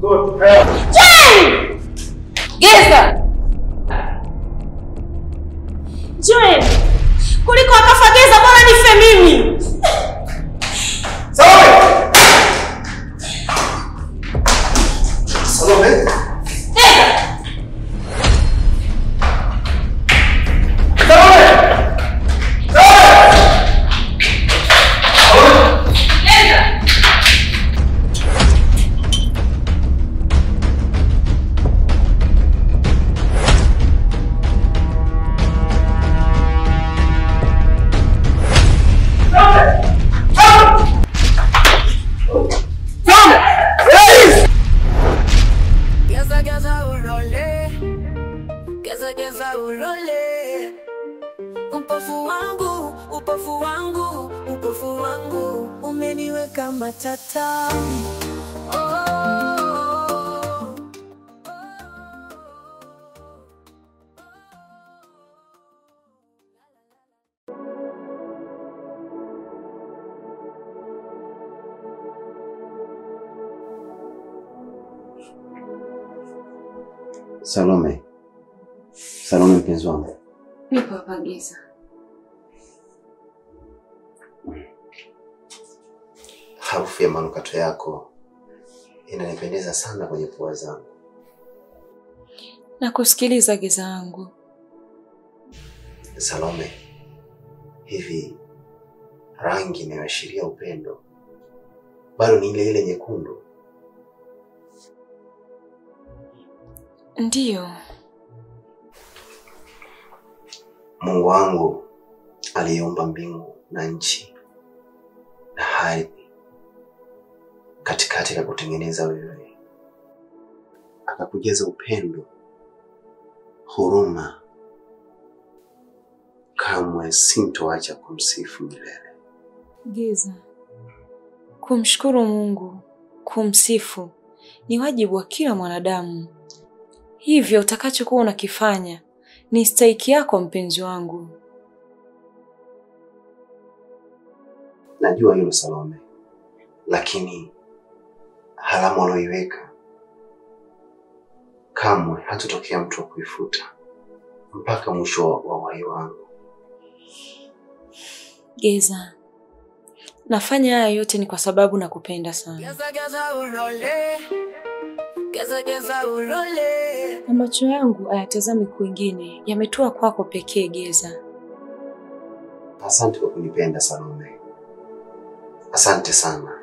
Good. Geza! Joel! Kuliko akafa Geza, bora nife mimi! Salome! Salome! Upofu wangu umeniweka matata. Salome. Salome mpenzi wangu. Nipo hapa Geza. Harufu ya manukato yako inanipendeza sana kwenye pua zangu. Nakusikiliza Geza wangu. Salome, hivi rangi inayoashiria upendo bado ni ile ile nyekundu? Ndiyo. Mungu wangu aliumba mbingu na nchi na ardhi katikati ya kutengeneza wewe, akakujaza upendo, huruma. Kamwe sintoacha kumsifu milele. Geza, kumshukuru Mungu, kumsifu ni wajibu wa kila mwanadamu. Hivyo utakachokuwa unakifanya ni stahiki yako mpenzi wangu. Najua hilo Salome, lakini halamu unayoiweka kamwe hatutokea mtu wa kuifuta mpaka mwisho wa uhai wangu. Geza, nafanya haya yote ni kwa sababu nakupenda sana. Geza urole. Geza urole. Na macho yangu hayatazami kwingine, yametua kwako pekee Geza. Asante kwa kunipenda Salome. Asante sana.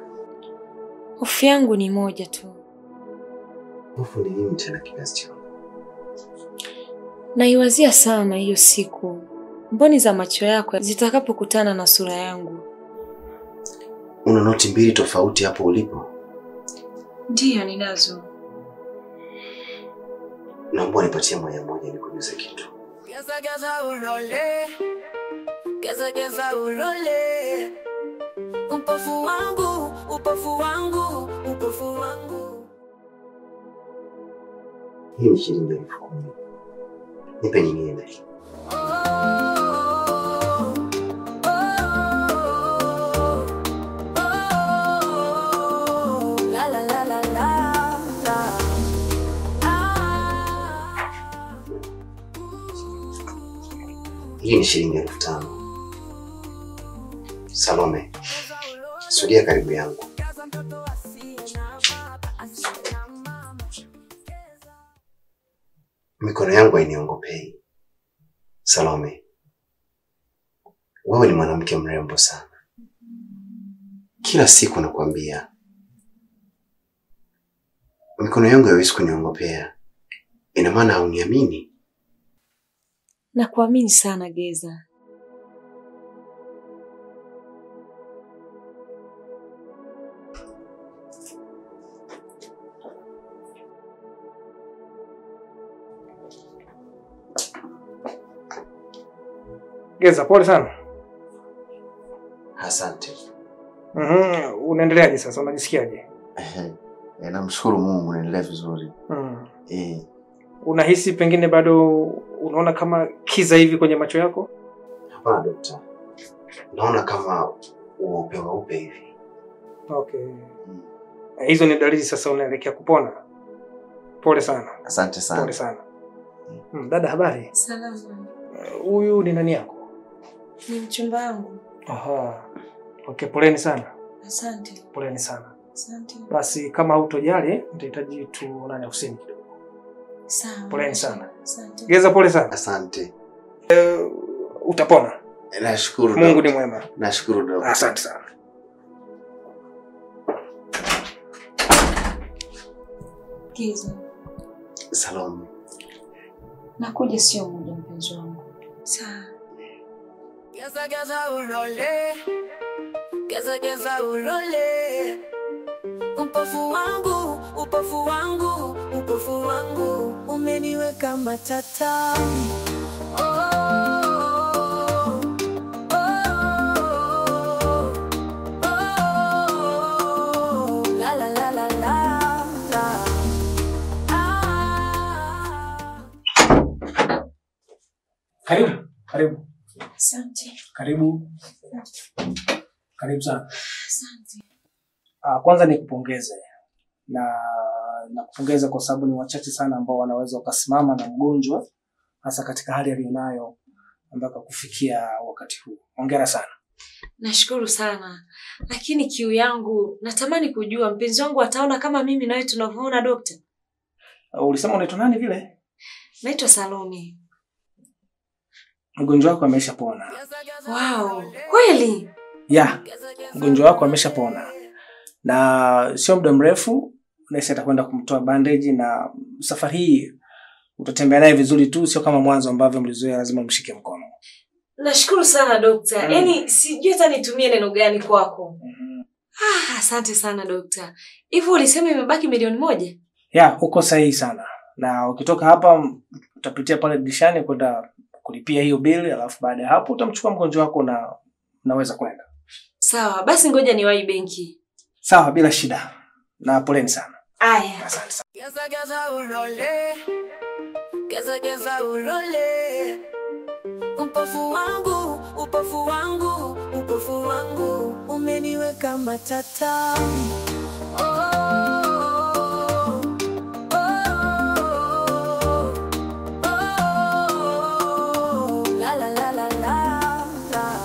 Hofu yangu ni moja tu. Hofu ni nini tena kiasi changu? Naiwazia sana hiyo siku mboni za macho yako zitakapokutana na sura yangu. Una noti mbili tofauti hapo ulipo? Ndiyo, ninazo. Naomba nipatie moja nikujuze kitu. Geza urole. Geza urole. Upofu wangu, upofu wangu, upofu wangu. Hii ni shilingi 10,000. Nipe nyingine. Hii ni shilingi 5,000. Salome, sogea karibu yangu. Mikono yangu hainiongopei. Salome, wewe ni mwanamke mrembo sana. Kila siku nakwambia. Mikono yangu haiwezi kuniongopea. Ina maana hauniamini? Nakuamini sana Geza. Geza, pole sana. Asante. Unaendeleaje sasa? Unajisikiaje? Namshukuru Mungu, naendelea vizuri. Unahisi pengine bado unaona kama kiza hivi kwenye macho yako? Hapana daktari. Naona kama weupe hivi. Okay. Hizo ni dalili sasa unaelekea kupona. Pole sana. Asante sana. Pole sana. Dada, habari? Salama. Huyu ni nani yako? Ni mchumba wangu. Aha. Okay, poleni sana. Asante. Poleni sana. Asante. Basi kama hutojali, nitahitaji tuonane ofisini kidogo. Sawa. Poleni sana. Asante. Geza, pole sana. Asante. Utapona. Nashukuru. Mungu ni mwema. Nashukuru ndugu. Asante sana. Geza. Salome. Nakuja sio muda mpenzi wangu. Sawa. Geza geza urole, geza geza urole. Upofu wangu, upofu wangu, upofu wangu umeniweka matatani. Oh, oh, oh, oh, la la la la la la. Karibu. Karibu. Asante. Karibu. Karibu sana. Asante. Kwanza nikupongeze. Na kupongeza kwa sababu ni wachache sana ambao wanaweza kusimama na mgonjwa hasa katika hali aliyonayo mpaka kufikia wakati huu. Hongera sana. Nashukuru sana. Lakini kiu yangu natamani kujua mpenzi wangu ataona kama mimi na wewe tunavyoona dokta. Ulisema unaitwa nani vile? Naitwa Salome. Mgonjwa wako ameshapona. Wow, kweli? Ya, mgonjwa wako ameshapona. Na sio muda mrefu nesi atakwenda kumtoa bandage na safari hii utatembea naye vizuri tu, sio kama mwanzo ambavyo mlizoea lazima mshike mkono. Nashukuru sana dokta. Yaani sijui hata nitumie neno gani kwako. Asante sana dokta. Hivyo ulisema imebaki milioni 1? Ya, uko sahihi sana. Na ukitoka hapa utapitia pale dirishani kwenda kulipia hiyo bill, alafu baada ya hapo utamchukua mgonjwa wako na unaweza kwenda. Sawa, basi ngoja niwahi benki. Sawa, bila shida. Na poleni sana. Aya. Asante sana. Geza geza urole, geza geza urole. Upofu wangu, upofu wangu, upofu wangu umeniweka matatani. Oh, oh, oh, oh, la la la la la la.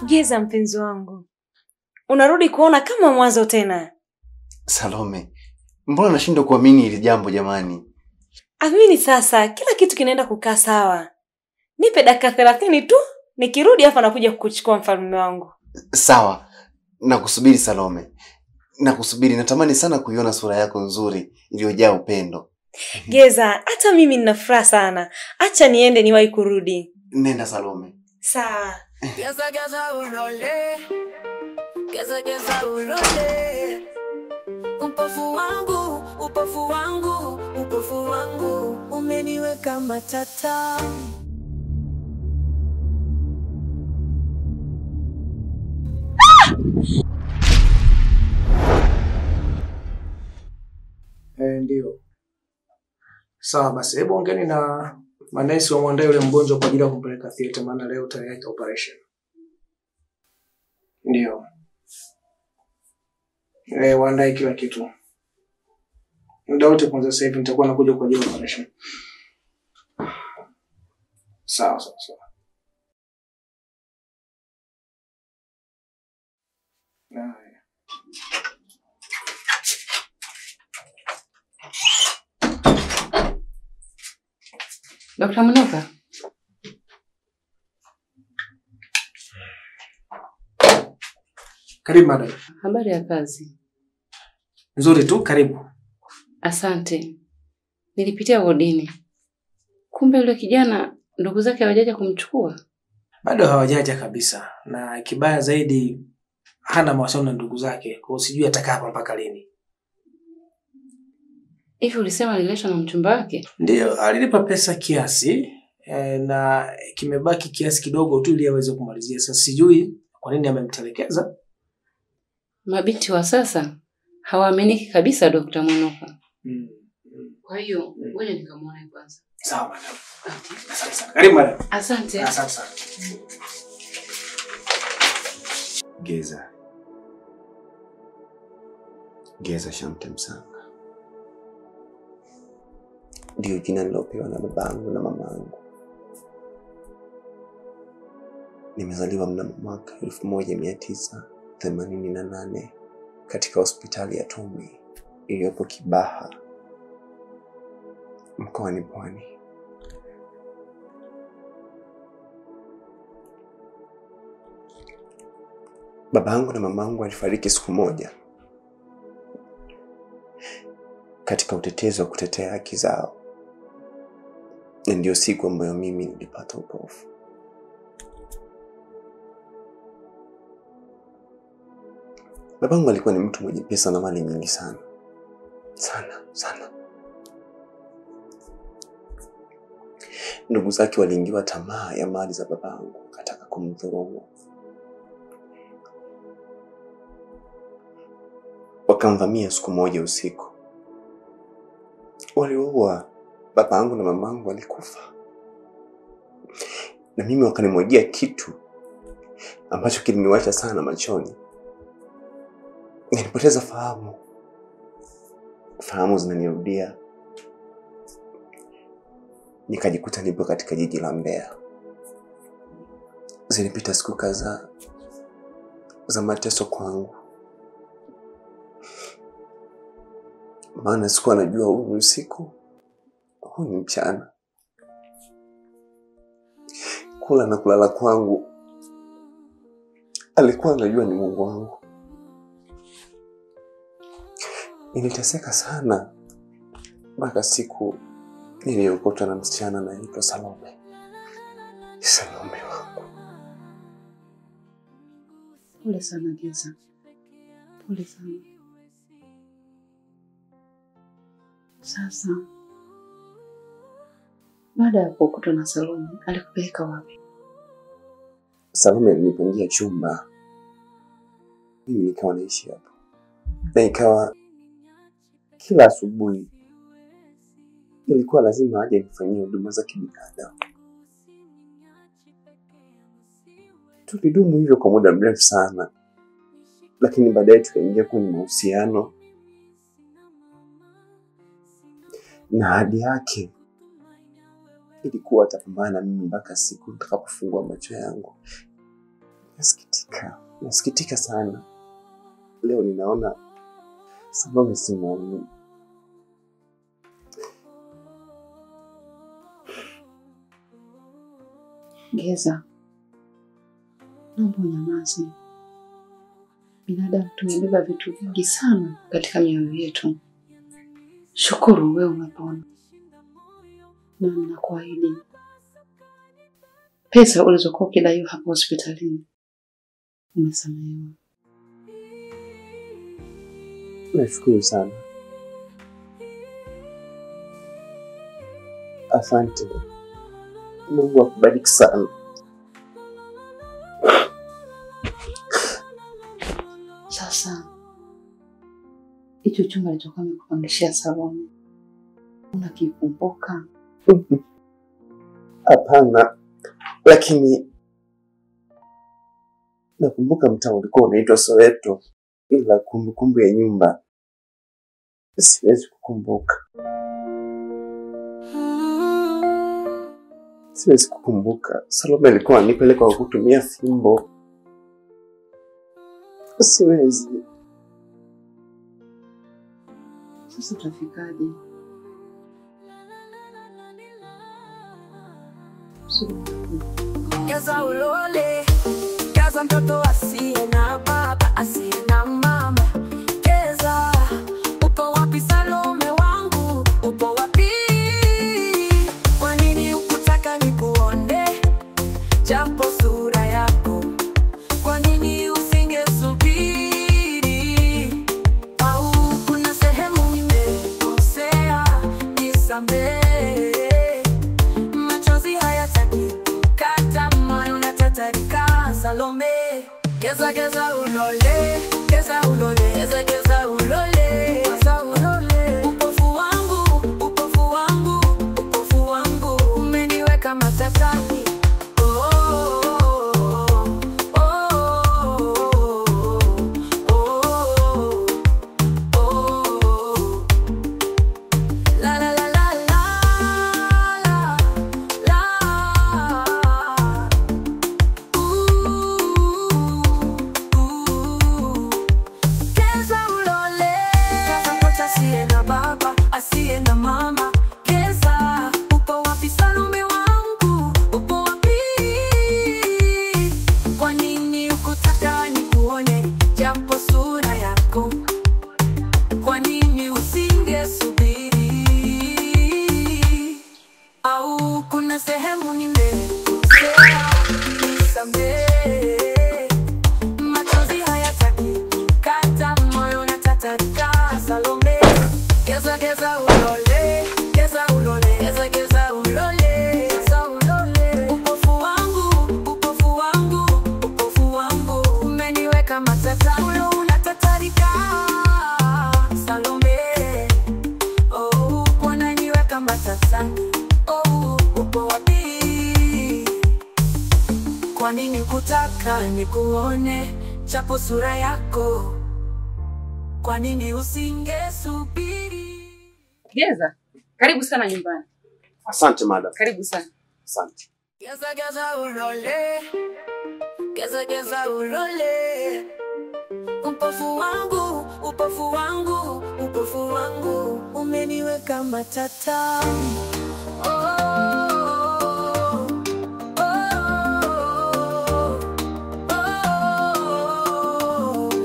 Geza mpenzi wangu. Unarudi kuona kama mwanzo tena. Salome, mbona nashindwa kuamini hili jambo jamani? Amini sasa, kila kitu kinaenda kukaa sawa. Nipe dakika 30 tu, nikirudi hapa nakuja kukuchukua mfalme wangu. Sawa, nakusubiri Salome. Nakusubiri, natamani sana kuiona sura yako nzuri iliyojaa upendo. Geza, hata mimi nina furaha sana. Acha niende niwahi kurudi. Nenda Salome. Sawa. Geza geza urole, geza geza urole. Upofu wangu, upofu wangu, upofu wangu umeniweka matatani. Ndio. Sawa basi, hebu ongeni na manesi wamwandae yule mgonjwa kwa ajili ya kumpeleka theater, maana leo tayari operation. Ndio. Waandae kila kitu. Muda wote kwanza sasa hivi nitakuwa nakuja kwa ajili ya operation. Sawa. Dr. Munoka. Karibu madam. Habari ya kazi? Nzuri tu, karibu. Asante. Nilipitia wodini. Kumbe yule kijana ndugu zake hawajaja kumchukua? Bado hawajaja kabisa. Na kibaya zaidi hana mawasiliano na ndugu zake. Kwa hiyo sijui atakaa hapa mpaka lini. Hivi ulisema aliletwa na mchumba wake? Ndio, alilipa pesa kiasi na kimebaki kiasi kidogo tu ili aweze kumalizia. Sasa sijui kwa nini amemtelekeza. Mabinti wa sasa hawaaminiki kabisa Dr. Munoka. Kwa hiyo ngoja nikamwone kwanza. Sawa madam. Asante sana. Karibu madam. Asante. Asante sana. Geza Shamte Msanga. ndio jina nilopewa na babangu na mamangu. Nimezaliwa mnamo mwaka 1988 katika hospitali ya Tumi iliyopo Kibaha, mkoani Pwani. Babangu na mamangu walifariki siku moja katika utetezi wa kutetea haki zao. Na ndio siku ambayo mimi nilipata upofu. Babangu alikuwa ni mtu mwenye pesa na mali nyingi sana. Sana. Ndugu zake waliingiwa tamaa ya mali za babangu, wakataka kumdhulumu. Wakamvamia siku moja usiku. Waliua babangu na mamangu, walikufa. Na mimi wakanimwagia kitu ambacho kiliniwasha sana machoni. Nilipoteza fahamu. Fahamu zinanirudia. Nikajikuta nipo katika jiji la Mbeya. Zilipita siku kadhaa za mateso kwangu. Maana sikuwa najua huu ni usiku, huu ni mchana. Kula na kulala kwangu alikuwa anajua ni Mungu wangu. Niliteseka sana mpaka siku niliyokutana na msichana anaitwa Salome. Salome wangu. Pole sana Geza. Pole sana. Sasa baada ya kukutana na Salome, alikupeleka wapi? Salome alinipangia chumba. Mimi nikawa naishi hapo. Na ikawa kila asubuhi ilikuwa lazima aje nifanyie huduma za kibinadamu. Tulidumu hivyo kwa muda mrefu sana. Lakini baadaye tukaingia kwenye mahusiano. Na ahadi yake ilikuwa atapambana na mimi mpaka siku nitakapofungua macho yangu. Nasikitika sana. Leo ninaona Salome si mwangu. Geza, naomba unyamaze. Binadamu tumebeba vitu vingi sana katika mioyo yetu. Shukuru wewe umepona. Na ninakuahidi pesa ulizokuwa ukidaiwa hapo hospitalini umesamehewa. Nashukuru sana. Asante. Mungu akubariki sana. Sasa hicho chumba alichokuwa amekupangishia Salome unakikumbuka? Hapana. Lakini nakumbuka mtaa ulikuwa unaitwa Soweto, ila kumbukumbu ya nyumba siwezi kukumbuka. Siwezi kukumbuka. Salome alikuwa anipeleka kwa kutumia fimbo. Siwezi. Sasa utafikaje? Geza ulole, Geza mtoto asiye na baba, asiye na mama. Geza, upo wapi Salome wangu? Upo wapi? Kwa nini ukutaka nikuone japo sura yako? Kwa nini usingesubiri? Au kuna sehemu nimekosea? Nisamehe. Machozi hayataki kata moyo natatarika. Salome, Geza Geza ulole, Geza ulole, Geza Geza ulole, Geza ulole. Upofu wangu, upofu wangu, upofu wangu umeniweka matatani. La la la la la. geza ulole, geza ulole, geza geza ulole, geza ulole. Upofu wangu, upofu wangu, upofu wangu umeniweka matata. Ulo unatatarika Salome, oh unaniweka matata. Oh upo wapi? Kwa nini kutaka nikuone chapo sura yako? Kwa nini usingesubiri? Geza, karibu sana nyumbani. Asante madam. Karibu sana. Asante. Geza geza ulole, geza geza ulole. Upofu wangu, upofu wangu, upofu wangu umeniweka matata.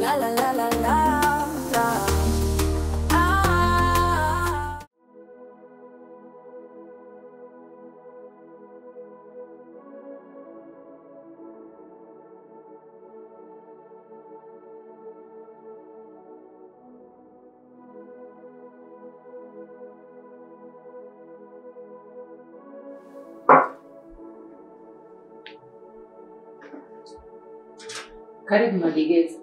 La la la la la. Karibu Madigeza.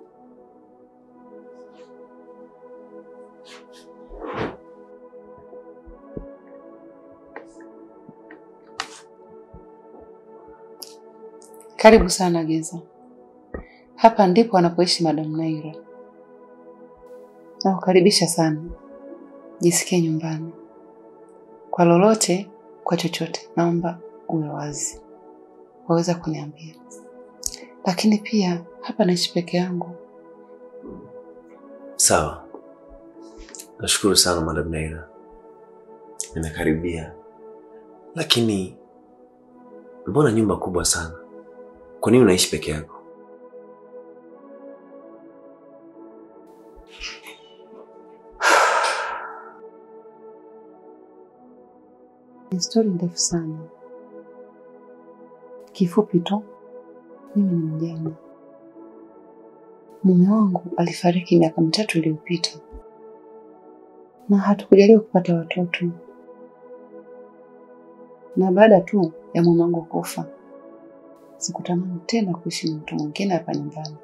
Karibu sana Geza. Hapa ndipo anapoishi Madam Naira. Nakukaribisha sana. Jisikie nyumbani. Kwa lolote, kwa chochote, naomba uwe wazi. Waweza kuniambia. Lakini pia hapa naishi peke yangu. Sawa. Nashukuru sana Madam Naira. Nimekaribia. Lakini mbona nyumba kubwa sana? Kwa nini unaishi peke yako? Ni story ndefu sana. Kifupi tu, mimi ni mjane. Mume wangu alifariki miaka 3 iliyopita. Na hatukujaliwa kupata watoto. Na baada tu ya mume wangu kufa, sikutamani tena kuishi na mtu mwingine hapa nyumbani.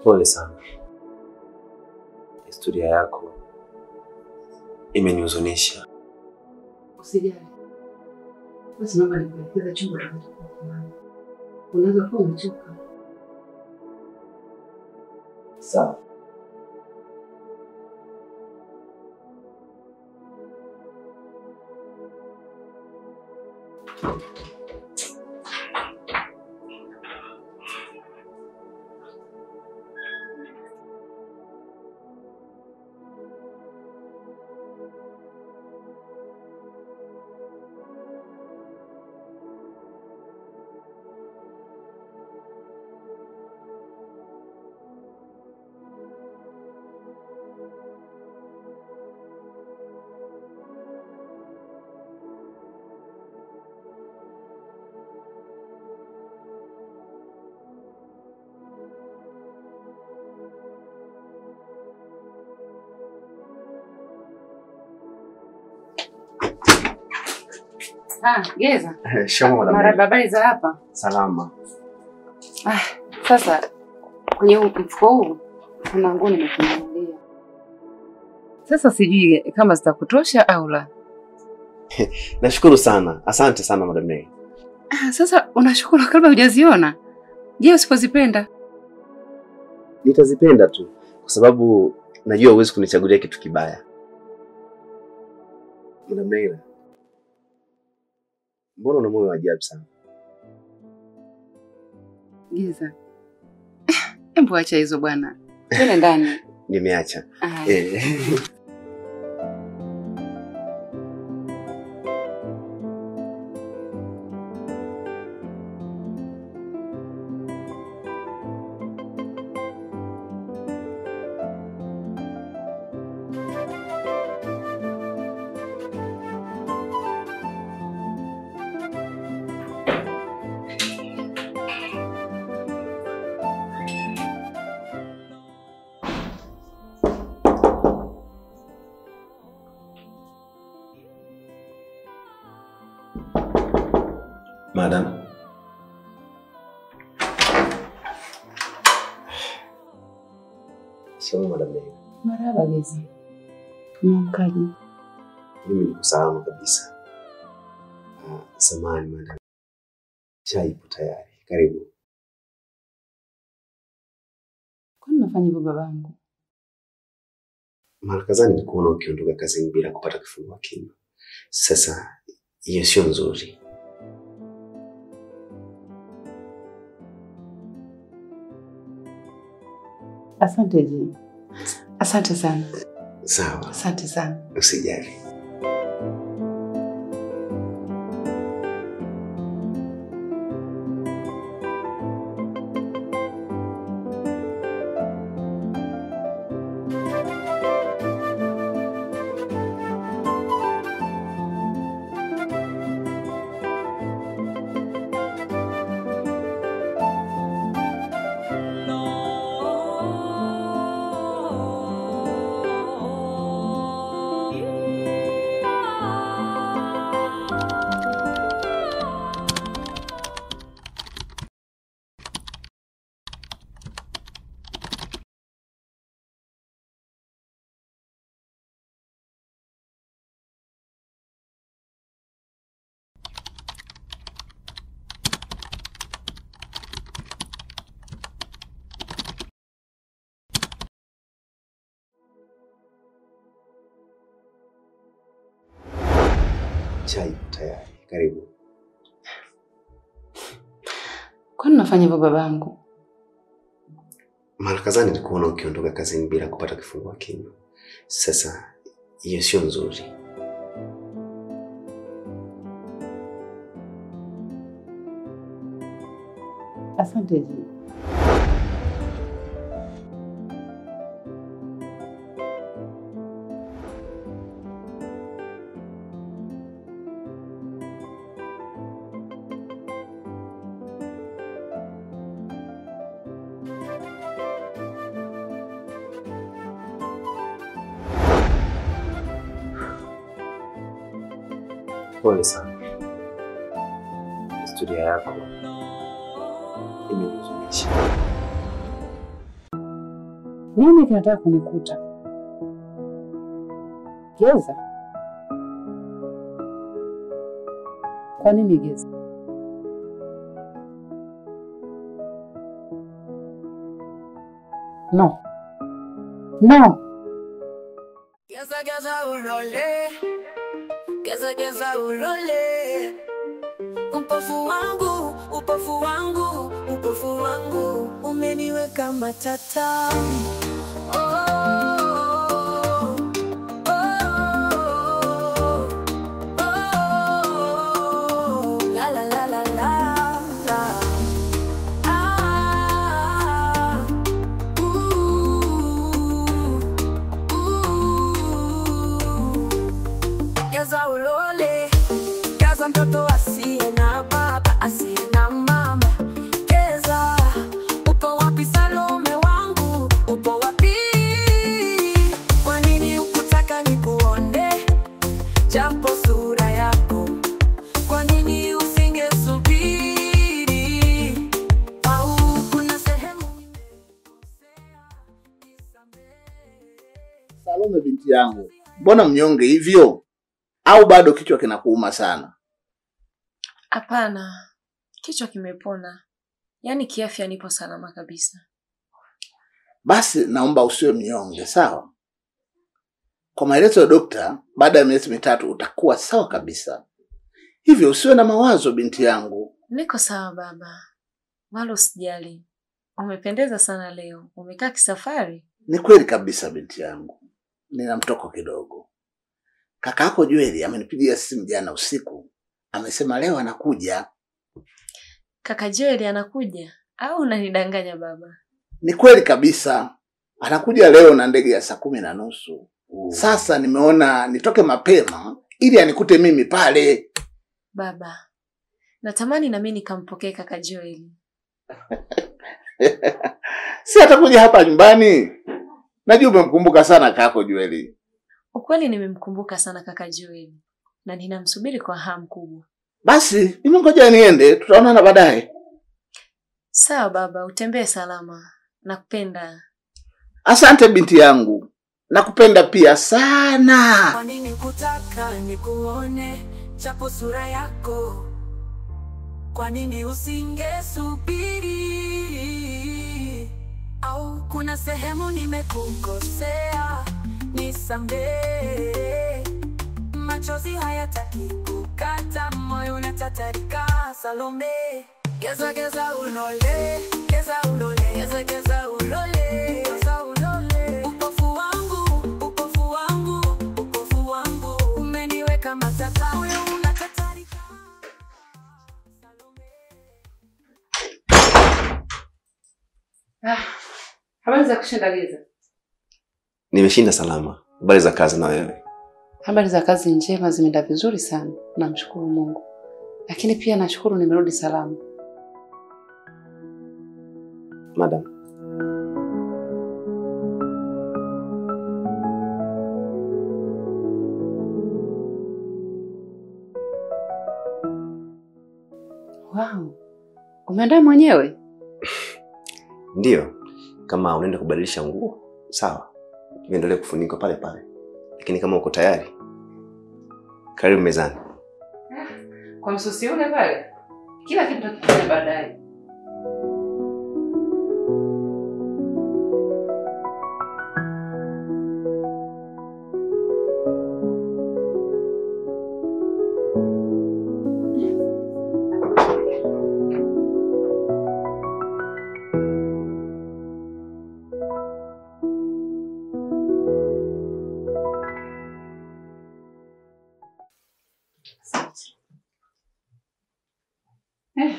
Pole sana. Historia yako imenihuzunisha. Usijali. Basi naomba nikuelekeze chumba tutakachokuwa. Unaweza kuwa umechoka. Sawa. Geza. Shikamoo madam. Habari za hapa? Salama. Sasa kwenye mfuko huu kuna nguo nimekununulia. Sasa sijui kama zitakutosha au la. Nashukuru sana. Asante sana madam Naira. Sasa unashukuru kabla hujaziona. Je, usipozipenda? Nitazipenda tu kwa sababu najua huwezi kunichagulia kitu kibaya. Madam Naira, mbona una moyo wa ajabu sana? Geza. Embo acha hizo bwana. Twende ndani. Nimeacha. Madam. Sio madam. Marhaba Gezi. Mkaji. Mimi niko salama kabisa. Samahani madam. Chai ipo tayari. Karibu. Kwani unafanya hivyo babangu? Mara kadhaa nilikuona ukiondoka kazini bila kupata kifungua kinywa. Sasa hiyo sio nzuri. Asante Ji. Asante sana. Sawa. Asante sana. Usijali. Chai tayari. Karibu. Kwani unafanya hivyo babangu? Mara kadhaa nilikuona ukiondoka kazini bila kupata kifungua kinywa. Sasa hiyo sio nzuri. Asante Ji. Pole sana. Historia yako imenizunisha. Nini kinataka kunikuta? Geza? Kwa nini Geza? No. No. Geza geza ulole, geza geza ulole. Upofu wangu, upofu wangu, upofu wangu umeniweka matata. Oh, oh, oh, oh, la la la la la la. Ah, geza ulole, geza mtoto asiye na baba, asiye na mama. Geza, upo wapi Salome wangu, upo wapi? Kwa nini hukutaka nikuone, japo sura yako? Kwa nini usingesubiri? Au kuna sehemu nimekosea, nisamehe. Salome binti yangu, mbona mnyonge hivyo? Au bado kichwa kinakuuma sana? Hapana, kichwa kimepona. Yaani kiafya nipo salama kabisa. Basi naomba usiwe mnyonge, sawa? Kwa maelezo ya dokta, baada ya miezi 3 utakuwa sawa kabisa. Hivyo usiwe na mawazo binti yangu. Niko sawa baba. Wala usijali. Umependeza sana leo. Umekaa kisafari? Ni kweli kabisa binti yangu. Nina mtoko kidogo. Kakako Joeli amenipigia simu jana usiku. Amesema leo anakuja. Kaka Joel anakuja? Au unanidanganya baba? Ni kweli kabisa. Anakuja leo na ndege ya 10:30. Sasa nimeona nitoke mapema ili anikute mimi pale. Baba, natamani na mimi nikampokee kaka Joel. Si atakuja hapa nyumbani. Najua umemkumbuka sana kako Joeli. Ukweli nimemkumbuka sana kaka Joel na ninamsubiri kwa hamu kubwa. Basi mimi ngoja niende, tutaonana baadaye. Sawa baba, utembee salama. Nakupenda. Asante binti yangu. Nakupenda pia sana. Kwa nini kutaka nikuone chapo sura yako? Kwa nini usingesubiri? Au kuna sehemu nimekukosea? Nisamehe. Machozi hayataki kukata, moyo unatatarika. Salome, geza geza ulole, geza ulole, geza geza ulole, geza ulole. Upofu wangu, upofu wangu, upofu wangu, umeniweka matata, moyo unatatarika. Salome. Habari za kushinda Geza? Nimeshinda salama. Habari za kazi na wewe? Habari za kazi njema, zimeenda vizuri sana. Namshukuru Mungu. Lakini pia nashukuru nimerudi salama. Madam. Wow. Umeandaa mwenyewe? Ndio. Kama unaenda kubadilisha nguo, sawa. Tuendelee kufunika pale pale. Lakini kama uko tayari, karibu mezani. Kwa msosi ule pale. Kila kitu tutakifanya baadaye.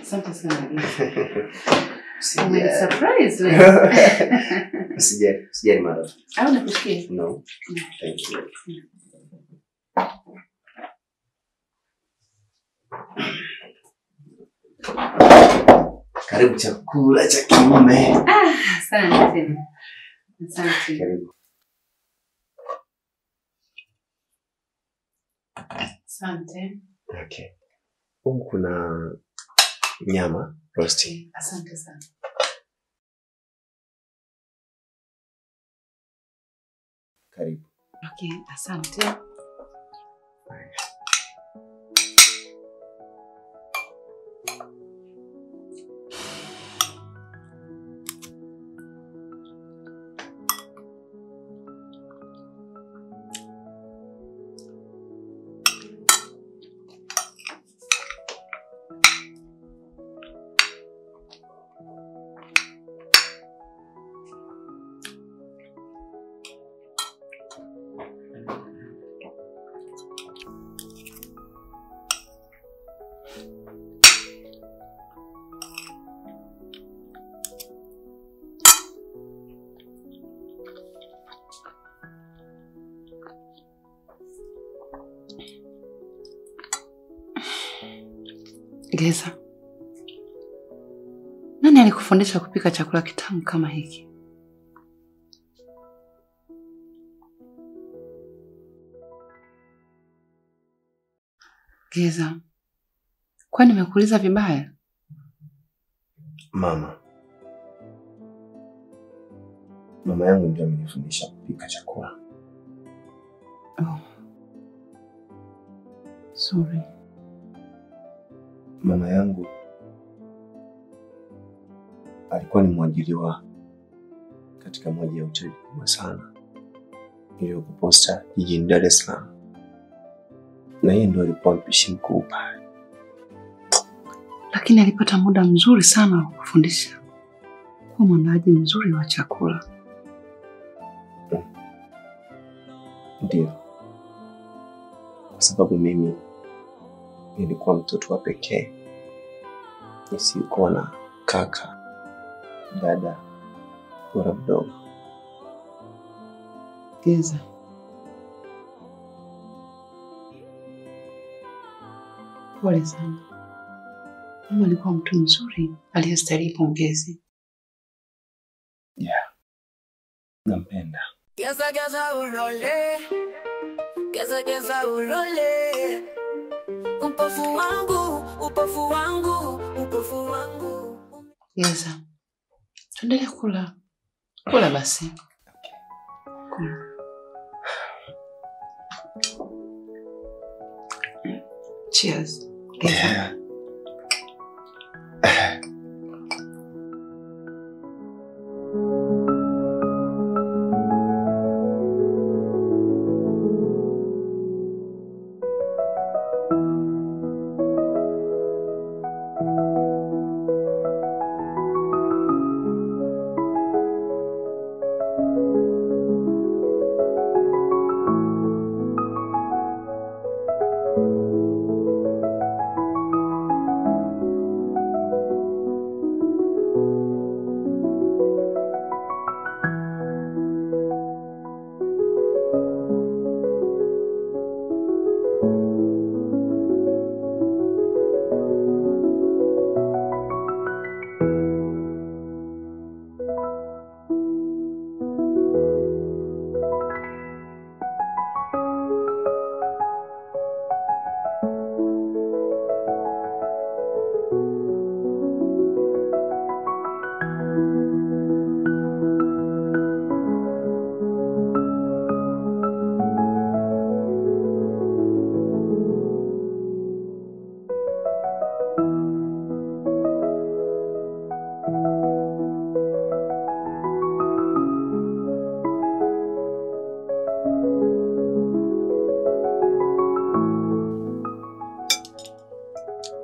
Asante sana. Surprise wewe. Sijali madam. Au nakusikia? No. Thank you. Karibu chakula cha kiume. Asante. Asante. Karibu. Asante. Okay. Huku kuna nyama rosti. Asante sana. Karibu. Okay, asante. Geza, nani alikufundisha kupika chakula kitamu kama hiki? Geza, kwani nimekuuliza vibaya? Mama yangu ndio amenifundisha kupika chakula. Oh. Sorry. Mama yangu alikuwa ni mwajiriwa katika moja ya hoteli kubwa sana iliyoko Posta jijini Dar es Salaam. Na yeye ndio alikuwa mpishi mkuu pale. Lakini alipata muda mzuri sana wa kufundisha kuwa mwandaaji mzuri wa chakula. Ndio. Kwa sababu mimi nilikuwa mtoto wa pekee. Nisikuwa na kaka, dada, wala mdogo. Geza, pole sana. Mama alikuwa mtu mzuri aliyestahili pongezi. Yeah. Nampenda. Geza geza ulole, geza geza ulole, upofu wangu, upofu wangu, upofu wangu. Geza, tuendelee kula. Kula basi. Kula. Cheers. Geza.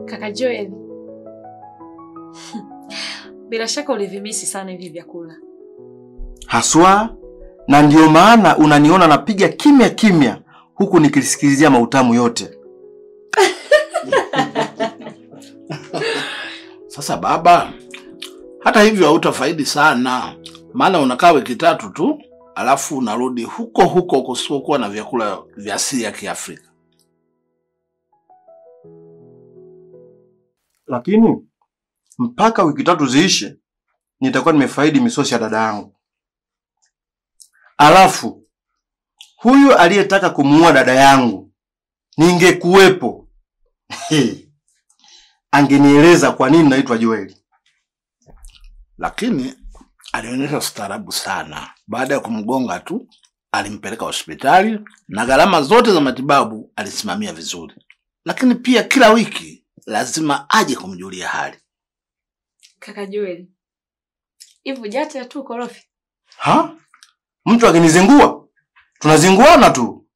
Kaka Joel. Bila shaka ulivimisi sana hivi vyakula. Haswa, na ndio maana unaniona napiga kimya kimya huku nikilisikilizia mautamu yote. Sasa baba, hata hivyo hautafaidi sana. Maana unakaa wiki 3 tu, alafu unarudi huko huko kusikokuwa na vyakula vya asili ya Kiafrika. Lakini mpaka wiki 3 ziishe nitakuwa nimefaidi misosi ya dada yangu. Alafu huyu aliyetaka kumuua dada yangu ningekuwepo, angenieleza kwa nini naitwa Joel. Lakini alionyesha ustaarabu sana. Baada ya kumgonga tu, alimpeleka hospitali na gharama zote za matibabu alisimamia vizuri. Lakini pia kila wiki lazima aje kumjulia hali. Kaka Joel. Hivi jata tu korofi. Ha? Mtu akinizingua, tunazinguana tu.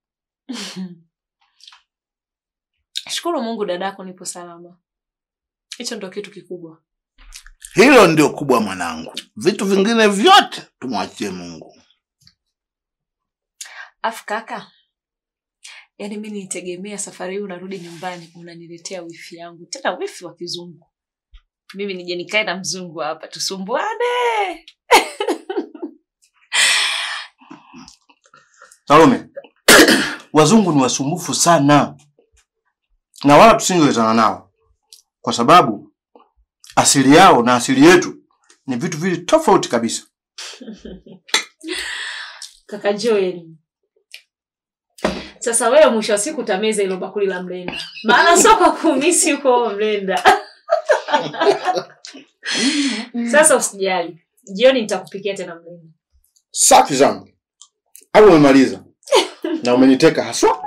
Shukuru Mungu dadako nipo salama. Hicho ndio kitu kikubwa. Hilo ndio kubwa mwanangu. Vitu vingine vyote tumwachie Mungu. Afu kaka, yaani mimi nitegemea safari hii unarudi nyumbani unaniletea wifi yangu. Tena wifi wa kizungu. Mimi nije nikae na mzungu hapa tusumbuane. Salome, wazungu ni wasumbufu sana. Na wala tusingewezana nao. Kwa sababu asili yao na asili yetu ni vitu vile tofauti kabisa. Kaka Joel. Sasa wewe mwisho wa siku utameza ile bakuli la mlenda. Maana sio kwa kumisi uko mlenda. Sasa usijali. Jioni nitakupikia tena mlenda. Safi zangu. Hapo umemaliza. Na umeniteka haswa.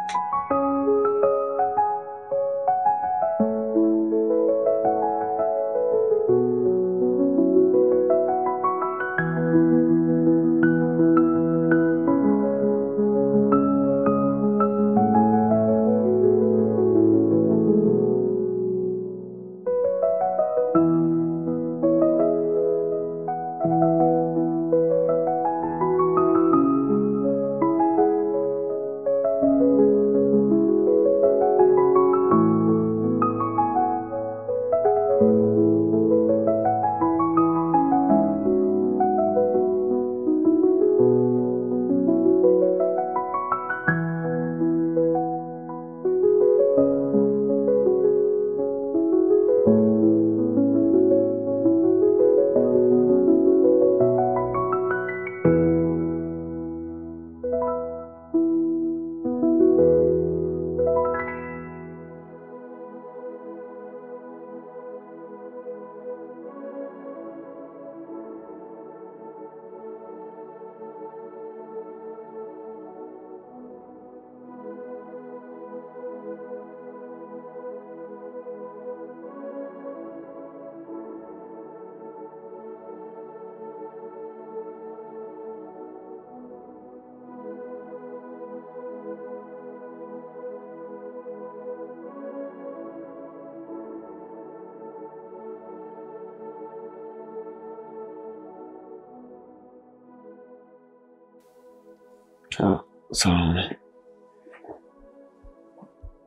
Salome.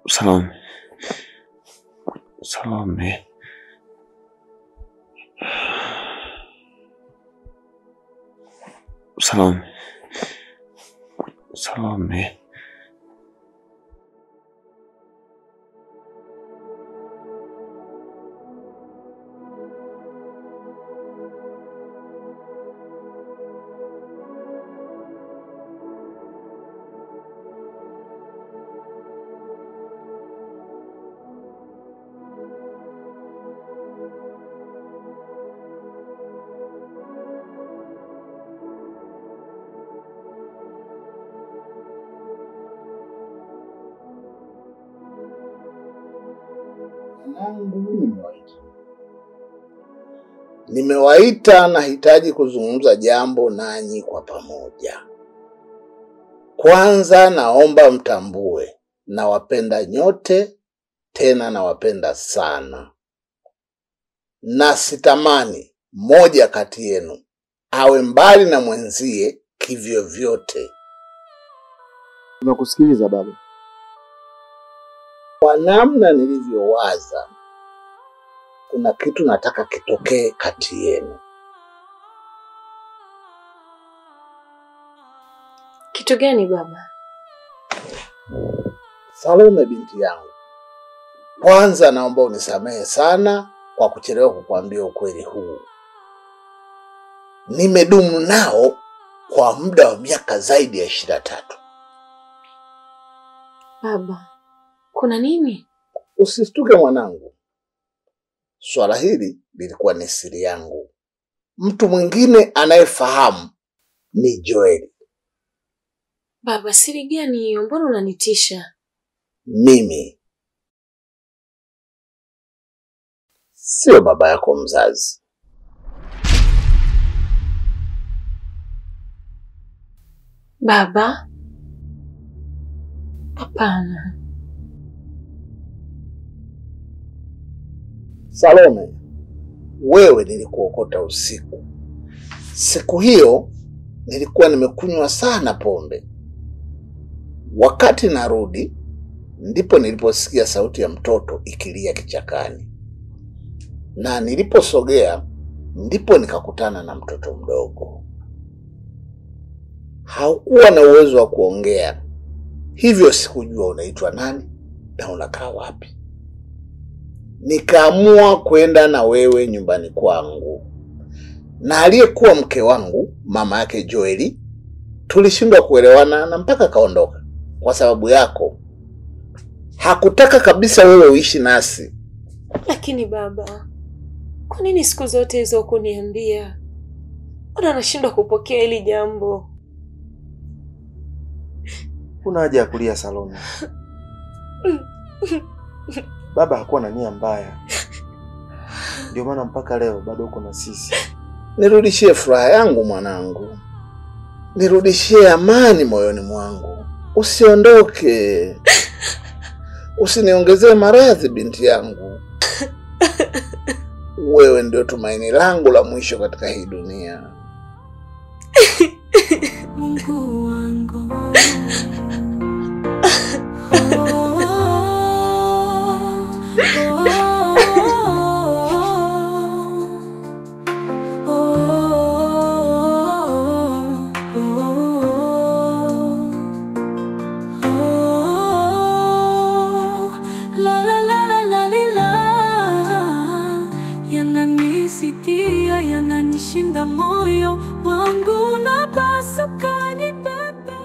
Salome. Salome. Salome. Salome. Nimewaita, nahitaji kuzungumza jambo nanyi kwa pamoja. Kwanza naomba mtambue, nawapenda nyote, tena nawapenda sana. Na sitamani moja kati yenu awe mbali na mwenzie kivyo vyote. Tunakusikiliza baba. Kwa namna nilivyowaza, kuna kitu nataka kitokee kati yenu. Kitu gani baba? Salome binti yangu, kwanza naomba unisamehe sana kwa kuchelewa kukuambia ukweli huu. Nimedumu nao kwa muda wa miaka zaidi ya 23. Baba, kuna nini? Usistuke mwanangu. Swala hili lilikuwa ni siri yangu. Mtu mwingine anayefahamu ni Joeli. Baba, siri gani hiyo? Mbona unanitisha? Mimi sio baba yako mzazi. Baba? Hapana. Salome, wewe nilikuokota usiku. Siku hiyo nilikuwa nimekunywa sana pombe. Wakati narudi, ndipo niliposikia sauti ya mtoto ikilia kichakani. Na niliposogea, ndipo nikakutana na mtoto mdogo. Haukuwa na uwezo wa kuongea, hivyo sikujua unaitwa nani na unakaa wapi. Nikaamua kwenda na wewe nyumbani kwangu. Na aliyekuwa mke wangu, mama yake Joeli, tulishindwa kuelewana na mpaka kaondoka. Kwa sababu yako. Hakutaka kabisa wewe uishi nasi. Lakini baba, kwa nini siku zote hizo hukuniambia? Mbona nashindwa kupokea hili jambo? Kuna haja ya kulia Salome. Baba hakuwa na nia mbaya. Ndio maana mpaka leo bado uko na sisi. Nirudishie furaha yangu mwanangu. Nirudishie amani moyoni mwangu. Usiondoke. Usiniongezee maradhi binti yangu. Wewe ndio tumaini langu la mwisho katika hii dunia. Mungu wangu. Yananisitia, yananishinda moyo wangu na pasuka ni bebe.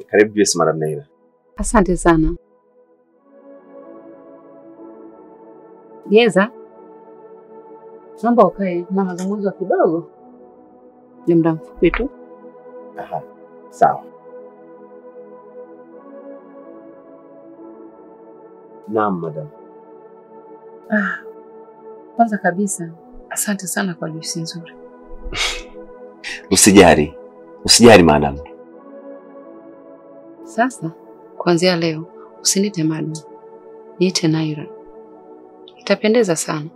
Karibu Yes Madam Naila. Asante sana. Geza, naomba ukae na mazungumzo kidogo. Ni muda mfupi tu. Aha. Sawa. Naam, madam. Kwanza kabisa, asante sana kwa juisi nzuri. Usijali madam. Sasa, kuanzia leo, usiniite madam. Niite Naira. Itapendeza sana.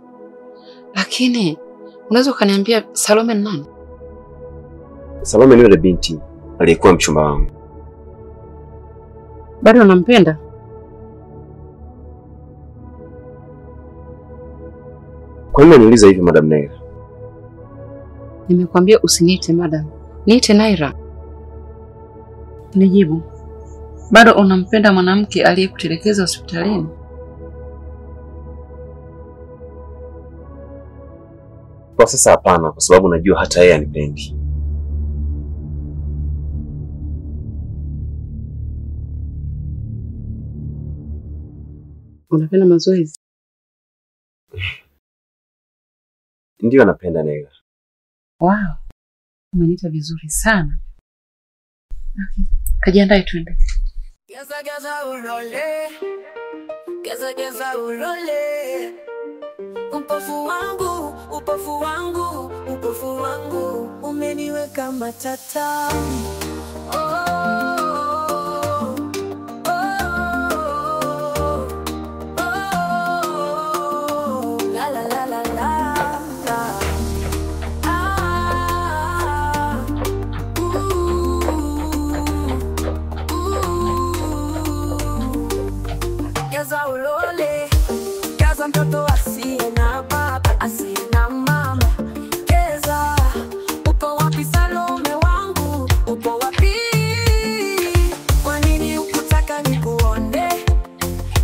Lakini, unaweza ukaniambia Salome ni nani? Salome ni yule binti aliyekuwa mchumba wangu. Bado unampenda? Kwa nini unaniuliza hivi madam Naira? Nimekwambia usiniite madam. Niite Naira. Nijibu. Bado unampenda mwanamke aliyekutelekeza hospitalini? Kwa sasa hapana, kwa sababu najua hata yeye anipendi. Unapenda mazoezi? Ndio napenda Naira. Wow. Umeniita vizuri sana. Okay. Kajiandae tuende. Geza ulole. Geza ulole. Upofu wangu, upofu wangu, upofu wangu umeniweka matata. La la la la la. Geza ulole. Geza mtoto asiye na baba, asiye na mama. Geza, upo wapi Salome wangu? Upo wapi? Kwa nini ukutaka nikuone?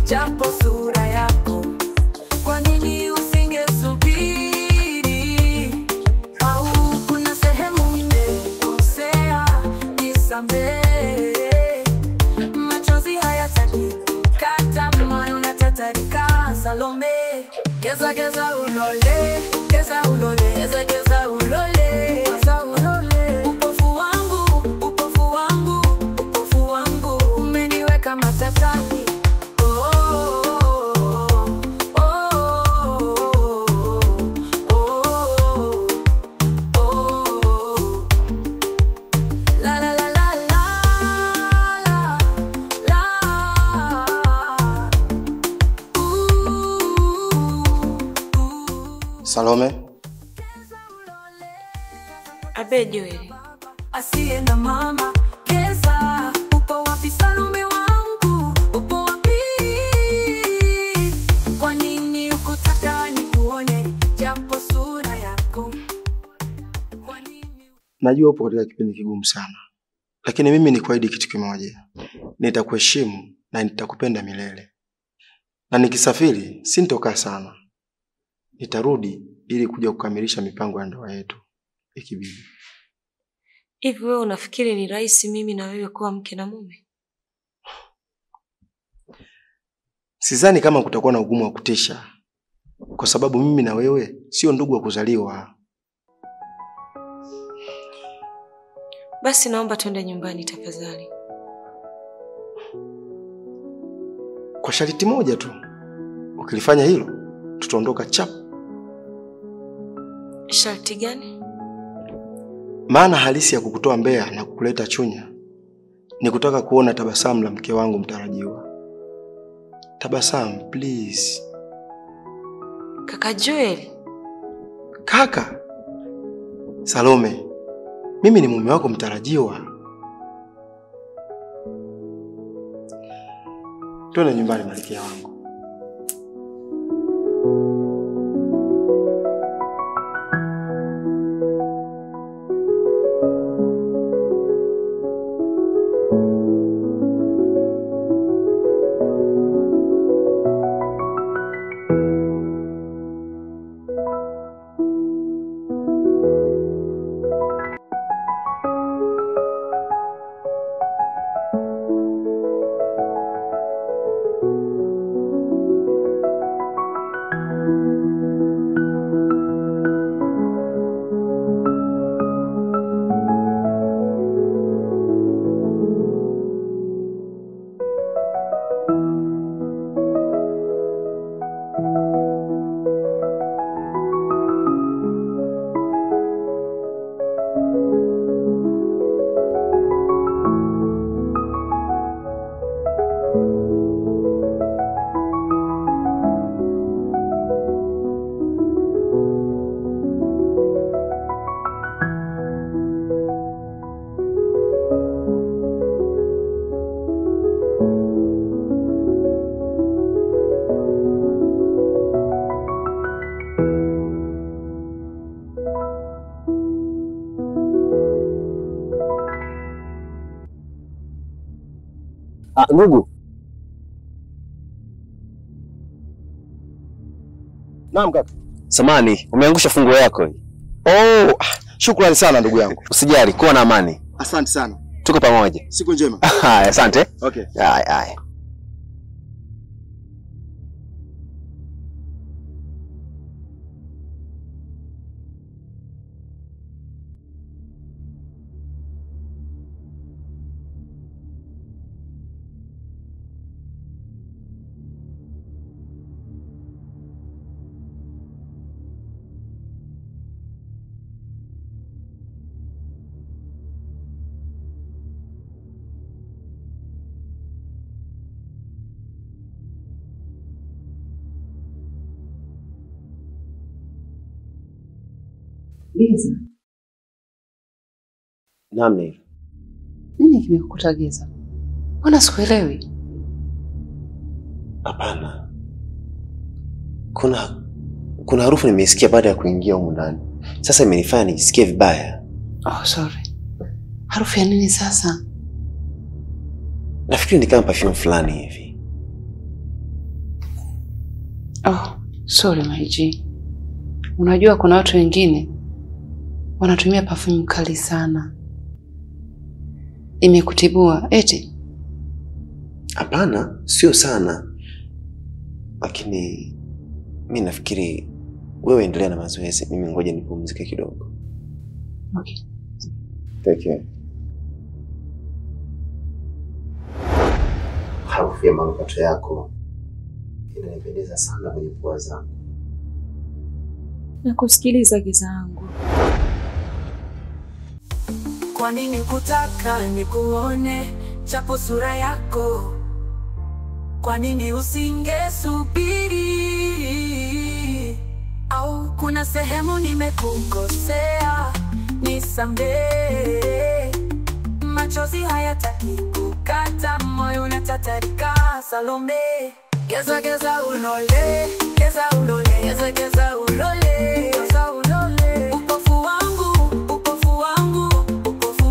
Japo sura yako. Kwa nini usingesubiri? Au kuna sehemu nimekosea? Nisamehe. Machozi hayataki kata, moyo unatatarika. Salome, geza ulole, geza ulole, geza ulole, geza ulole. Upofu wangu, upofu wangu, upofu wangu umeniweka matatani. La la la la la la. Salome, Abe Joel. Asiye na mama. Geza, upo wapi Salome wangu? Upo wapi? Kwa nini ukutaka nikuone? Japo sura yako. Kwa nini? najua upo katika kipindi kigumu sana. Lakini mimi nikuahidi kitu kimoja. Nitakuheshimu na nitakupenda milele. Na nikisafiri, sintokaa sana. Nitarudi ili kuja kukamilisha mipango ya ndoa yetu. Ikibidi. Hivi wewe unafikiri ni rahisi mimi na wewe kuwa mke na mume? Sidhani kama kutakuwa na ugumu wa kutisha. Kwa sababu mimi na wewe sio ndugu wa kuzaliwa. Basi naomba twende nyumbani tafadhali. Kwa sharti moja tu. Ukilifanya hilo, tutaondoka chap. Sharti gani? Maana halisi ya kukutoa Mbeya na kukuleta Chunya ni kutaka kuona tabasamu la mke wangu mtarajiwa. Tabasamu, please. Kaka Joel. Kaka. Salome, mimi ni mume wako mtarajiwa. Twende nyumbani malkia wangu. Ndugu. Naam kaka. Samani, umeangusha funguo yako hii. Oh, shukrani sana ndugu yangu. Usijali, kuwa na amani. Asante sana. Tuko pamoja. Siku njema. Haya, asante. Okay. Haya. Geza, Naam Nairu. nini kimekukuta Geza? Mbona sikuelewi? Hapana. Kuna harufu nimesikia baada ya kuingia humu ndani. Sasa imenifanya nijisikie vibaya. Oh, sorry. Harufu ya nini sasa? Nafikiri ni kama perfume fulani hivi. Oh, sorry my G. Unajua kuna watu wengine wanatumia perfume kali sana. Imekutibua eti? Hapana, sio sana. Lakini mimi nafikiri wewe endelea na mazoezi, mimi ngoja nipumzike kidogo. Okay. Take care. Harufu ya manukato yako inanipendeza sana kwenye pua zangu. Nakusikiliza Geza yangu. Kwa nini kutaka nikuone chapo sura yako? Kwa nini usingesubiri? Au kuna sehemu nimekukosea? Nisamehe. Machozi hayataki kukata, moyo unatatarika. Salome, geza geza ulole, geza ulole, geza geza ulole, geza ulole. Upofu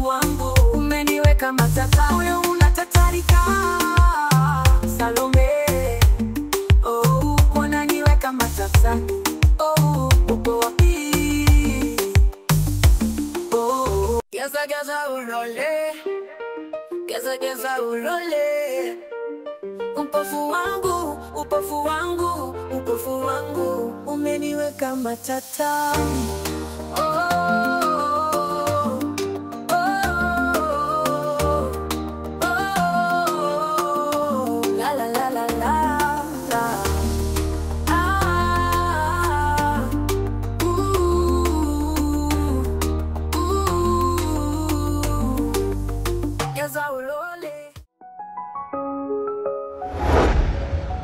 wangu, umeniweka matata, moyo unatatarika. Salome, oh, unaniweka matata. Oh, upo wapi? Oh, geza geza ulole, geza geza ulole. Upofu wangu, umeniweka matata. La la la la la la. Geza ulole.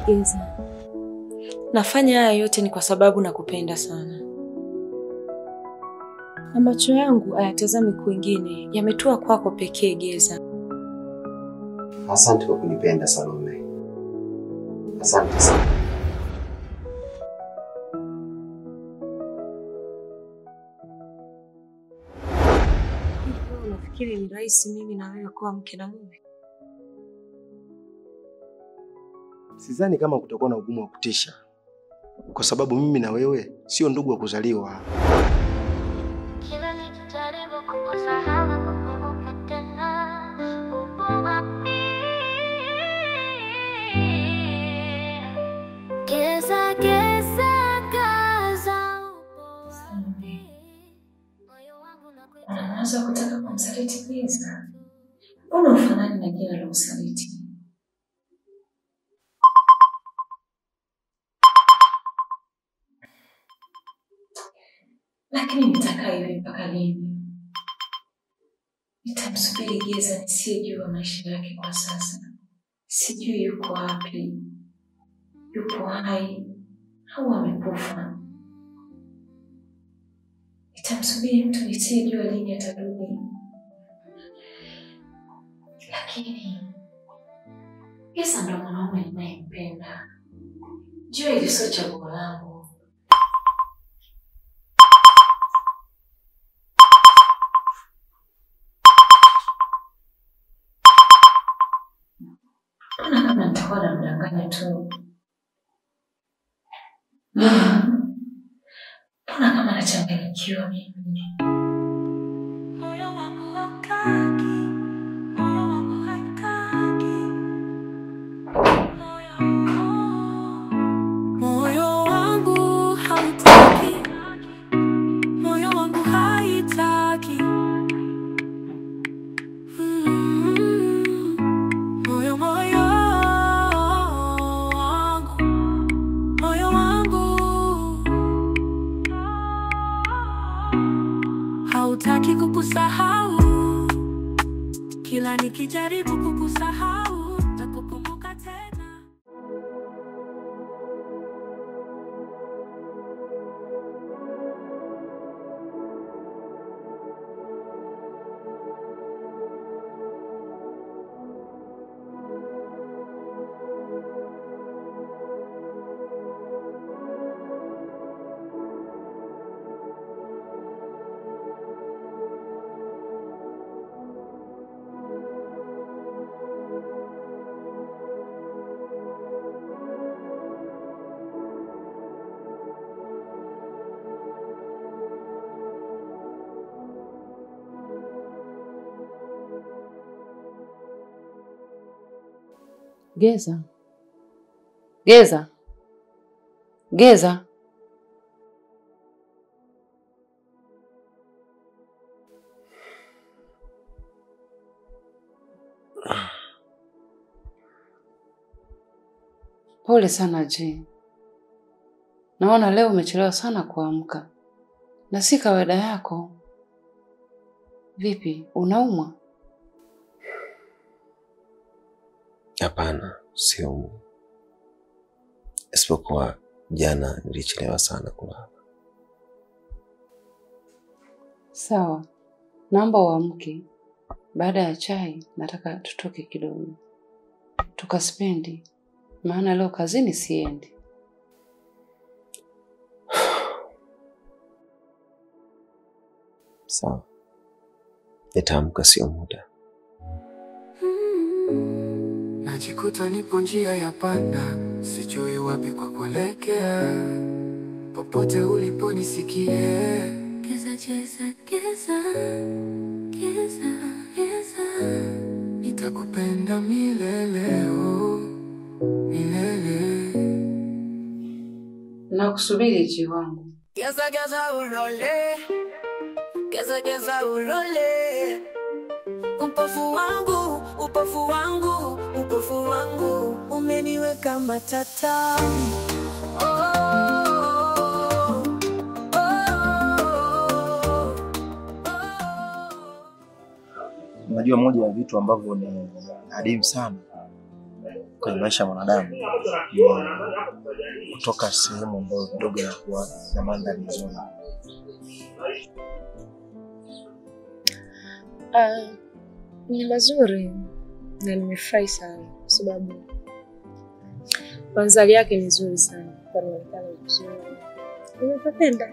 Geza, nafanya haya yote ni kwa sababu nakupenda sana, na macho yangu hayatazami kwingine, yametua kwako pekee Geza. Asante kwa kunipenda Salome. Asante sana. Unafikiri ni rahisi mimi na wewe kuwa mke na mume? Sidhani kama kutakuwa na ugumu wa kutisha, kwa sababu mimi na wewe sio ndugu wa kuzaliwa. Kila nikijaribu kukusahau kukumbuka tena, upo wapi? Geza geza gaza, upo wapi? Moyo wangu nakuita. Unaanza kutaka kumsaliti Geza. Mbona ufanani na jina la usaliti? Lakini nitakaa hivi mpaka lini? Nitamsubiri Geza nisiyejua maisha yake kwa sasa. Sijui yuko wapi, yupo hai au amekufa. Nitamsubiri mtu nisiyejua lini atarudi. Lakini Geza ndo mwanaume ninayempenda. Jua hili sio chaguo langu. labda nitakuwa namdanganya tu. Mbona kama nachanganyikiwa mimi? Moyo wangu hautaki, moyo wangu haitaki, moyo wangu hautaki, moyo wangu haitaki. Moyo wangu hautaki kukusahau. Kila nikijaribu kukusahau nakukumbuka tena. Geza. Geza. Geza. Pole sana G. Naona leo umechelewa sana kuamka. Na si kawaida yako. Vipi, unaumwa? Hapana, sio. Isipokuwa jana nilichelewa sana kulala. Sawa. Naomba uamke. Baada ya chai nataka tutoke kidogo. Tukaspendi. Maana leo kazini siendi. Sawa. Nitaamka sio muda. Najikuta nipo njia ya panda, sijui wapi kwa kuelekea. Popote uliponisikie, geza geza geza geza geza, nitakupenda milele oh, milele. Nakusubiri Ji wangu. Geza geza ulole, geza geza ulole. Upofu wangu, upofu wangu, upofu wangu umeniweka matata. Unajua moja ya vitu ambavyo ni adimu sana kwenye maisha ya mwanadamu ni kutoka sehemu ambayo kidogo inakuwa na mandhari nzuri. Ni mazuri na nimefurahi sana kwa sababu mandhari yake ni nzuri sana. Panaonekana vizuri. Nimependa.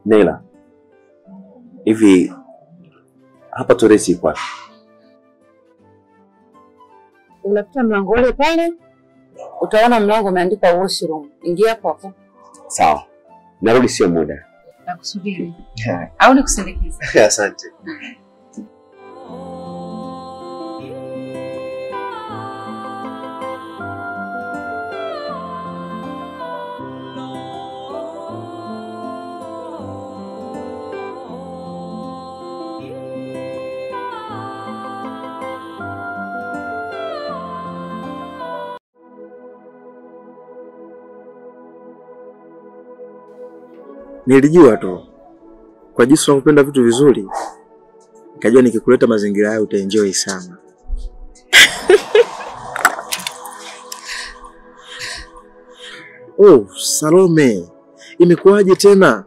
Neila, hivi hapa toileti iko wapi? Unapita mlango ule pale, utaona mlango umeandikwa washroom. Ingia hapo hapo. Sawa. Narudi sio muda. Nakusubiri. Au nikusindikize? Asante. Nilijua tu kwa jinsi unavyopenda vitu vizuri, nikajua nikikuleta mazingira haya utaenjoy sana. Oh, Salome, imekuwaje tena?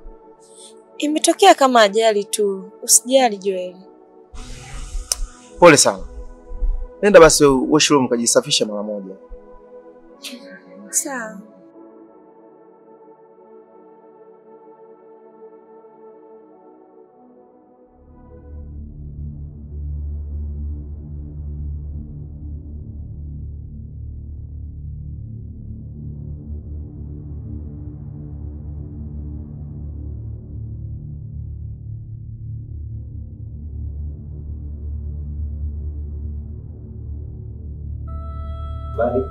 Imetokea kama ajali tu, usijali Joel. Pole sana. Nenda basi washroom kajisafisha mara moja. Sawa. Bali.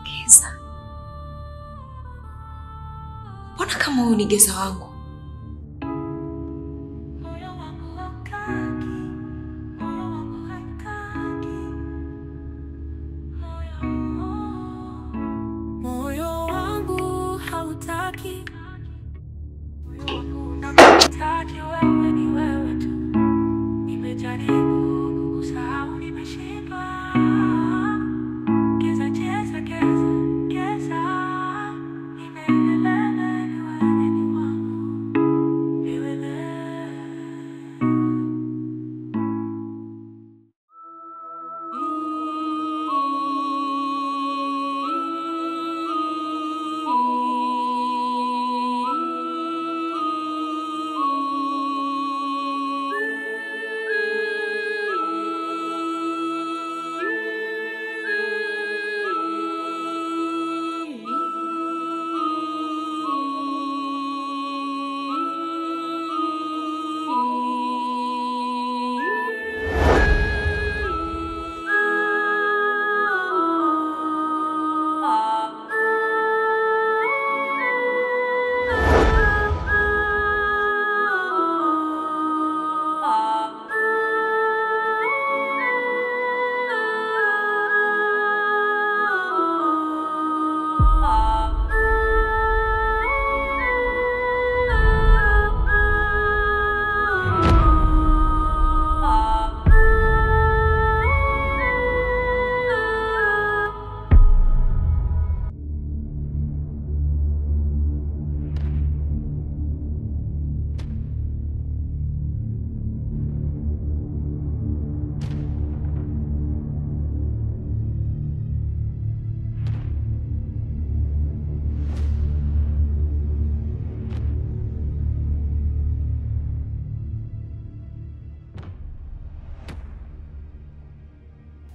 Geza. Mbona kama huyu ni Geza wangu?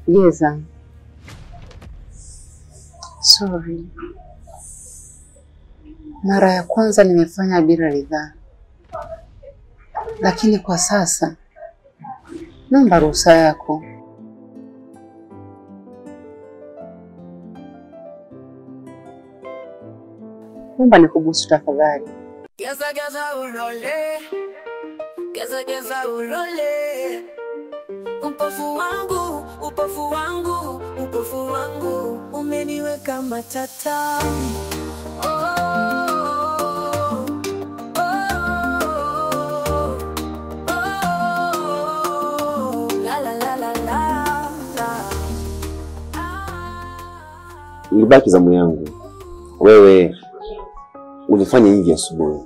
Geza. Sorry. Mara ya kwanza nimefanya bila ridhaa. Lakini kwa sasa naomba ruhusa yako. Naomba nikubusu tafadhali. Geza geza ulole. Geza geza ulole. Upofu wangu, upofu wangu, upofu wangu umeniweka matata. Oh, oh, oh, la la la la la. Ilibaki zamu yangu. Wewe ulifanya hivi asubuhi,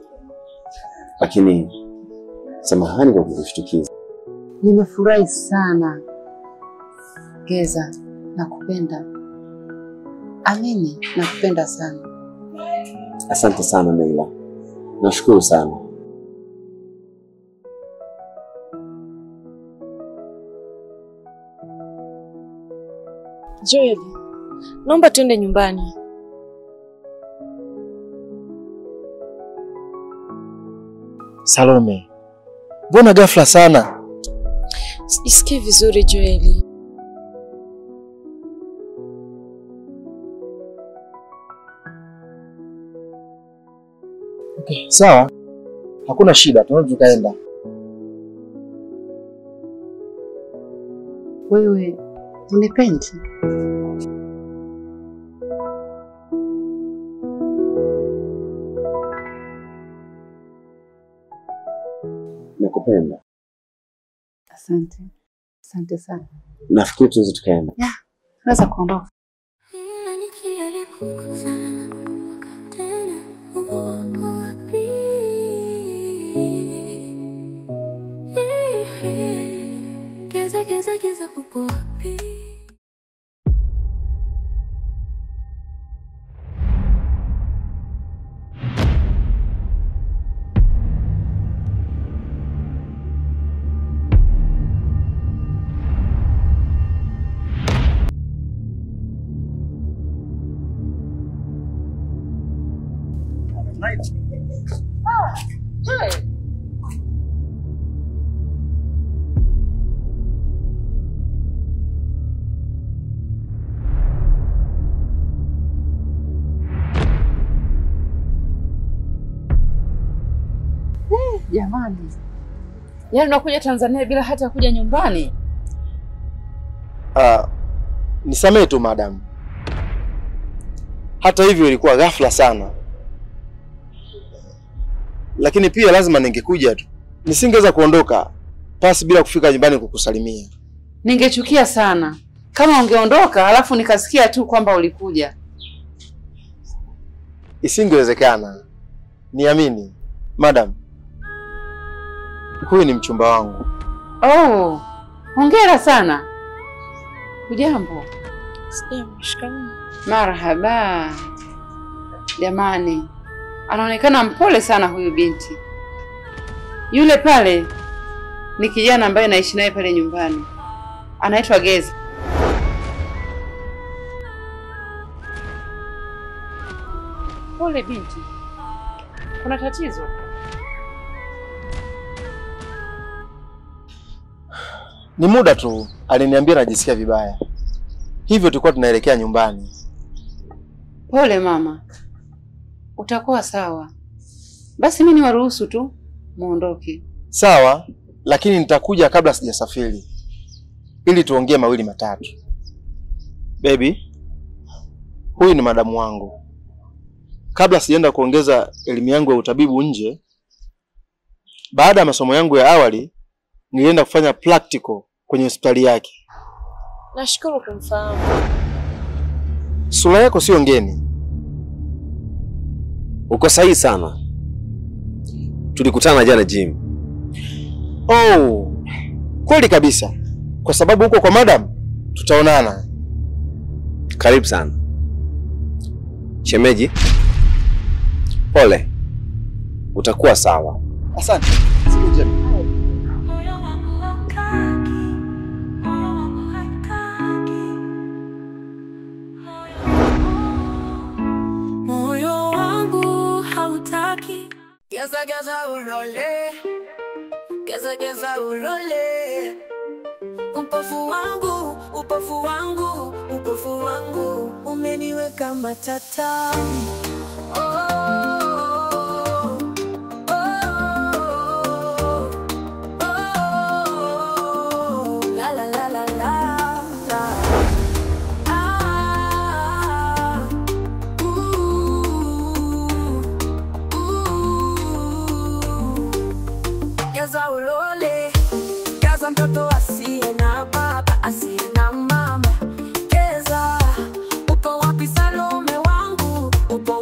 lakini samahani kwa kukushtukiza. Nimefurahi sana Geza, nakupenda. Amini, nakupenda sana. Asante sana Naila, nashukuru sana. Joel, naomba tuende nyumbani. Salome, mbona ghafla sana? Sijisikii vizuri Joel. Okay, sawa. Hakuna shida, tunaweza tukaenda. Wewe unipendi? Nakupenda. Asante. Asante sana. Nafikiri tunaweza tukaenda. Ya, tunaweza kuondoka. Geza upo wapi? Jamani. Yaani unakuja Tanzania bila hata kuja nyumbani? Nisamehe tu madam. Hata hivyo ilikuwa ghafla sana. Lakini pia lazima ningekuja tu. Nisingeweza kuondoka pasi bila kufika nyumbani kukusalimia. Ningechukia sana kama ungeondoka alafu nikasikia tu kwamba ulikuja. Isingewezekana. Niamini, madam. Huyu ni mchumba wangu. Oh, hongera sana. Hujambo? Sijambo, shikamoo. Marhaba. Jamani, anaonekana mpole sana huyu binti. Yule pale ni kijana ambaye naishi naye pale nyumbani. Anaitwa Geza. Pole binti. Kuna tatizo? Ni muda tu aliniambia najisikia vibaya. Hivyo tulikuwa tunaelekea nyumbani. Pole mama. Utakuwa sawa. Basi mimi niwaruhusu tu muondoke. Sawa, lakini nitakuja kabla sijasafiri. Ili tuongee mawili matatu. Baby, huyu ni madamu wangu. Kabla sijaenda kuongeza elimu yangu ya utabibu nje, baada ya masomo yangu ya awali, nilienda kufanya practical kwenye hospitali yake. Nashukuru kumfahamu. Sura yako sio ngeni. Uko sahihi sana. Tulikutana jana gym. Oh, kweli kabisa. Kwa sababu huko kwa madam tutaonana. Karibu sana. Shemeji, pole. Utakuwa sawa. Asante. Siku njema. Moyo wangu hautaki. Geza geza ulole. Geza geza ulole. Upofu wangu, upofu wangu, upofu wangu umeniweka matata. Geza ulole, geza mtoto asiye na baba, asiye na mama. Geza, upo wapi Salome wangu? Upo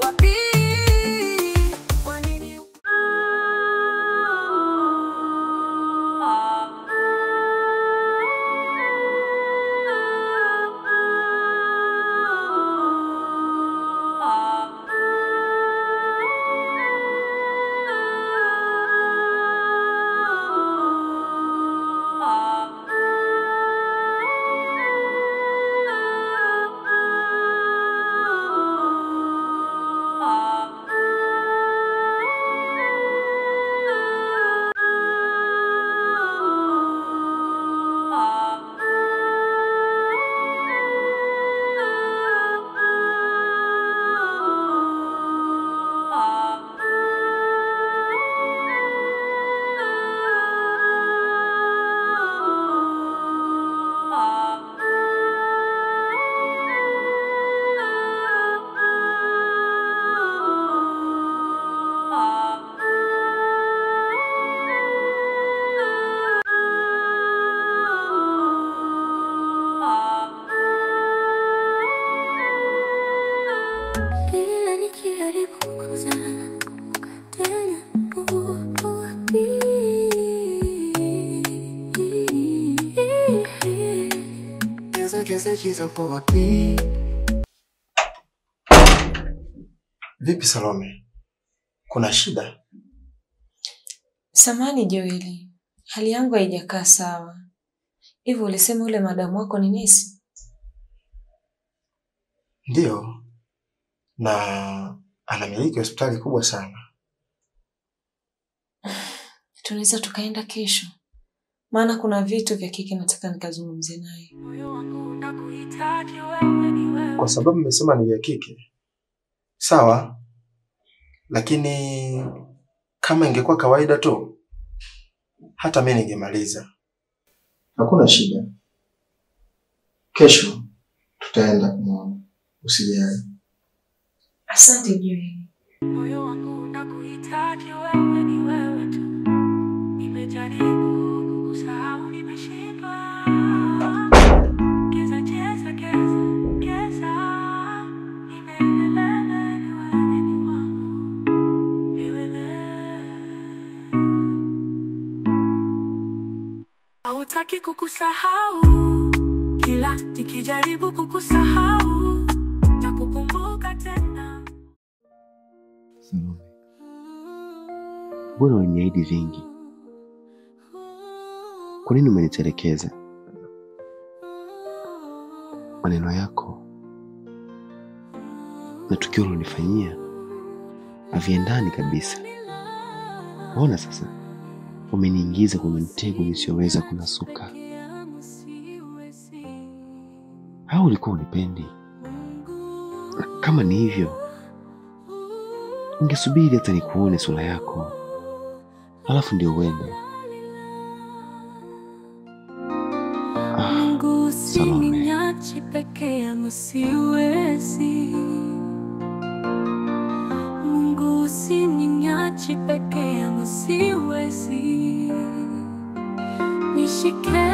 messages upo wapi? Vipi Salome? Kuna shida? Samahani Joeli, hali yangu haijakaa sawa. Hivyo ulisema ule madamu wako ni nesi? Ndiyo. Na anamiliki hospitali kubwa sana. Tunaweza tukaenda kesho. Maana kuna vitu vya kike nataka nikazungumzie naye. Kwa sababu mmesema ni vya kike. Sawa. Lakini kama ingekuwa kawaida tu, hata mimi ningemaliza. Hakuna shida. Kesho tutaenda kumwona. Usijali. Asante Joeli. Moyo wangu unakuhitaji wewe, ni wewe tu. Nimejaribu kukusahau, nimeshindwa. Keza keza keza keza. Nimelala ni wewe, ni wangu. Hautaki kukusahau. Kila nikijaribu kukusahau, nakukumbuka tena. Salome, mbona uliniahidi vingi? Kwa nini umenitelekeza? Maneno yako na tukio ulilonifanyia haviendani kabisa. Ona sasa, umeniingiza kwenye mtego nisioweza kunasuka. Au ulikuwa unipendi? Kama ni hivyo, ungesubiri hata nikuone sura yako, halafu ndio uende. Mungu Salome, usiniache peke yangu, siwezi. Mungu usiniache peke yangu, siwezi. Nishike,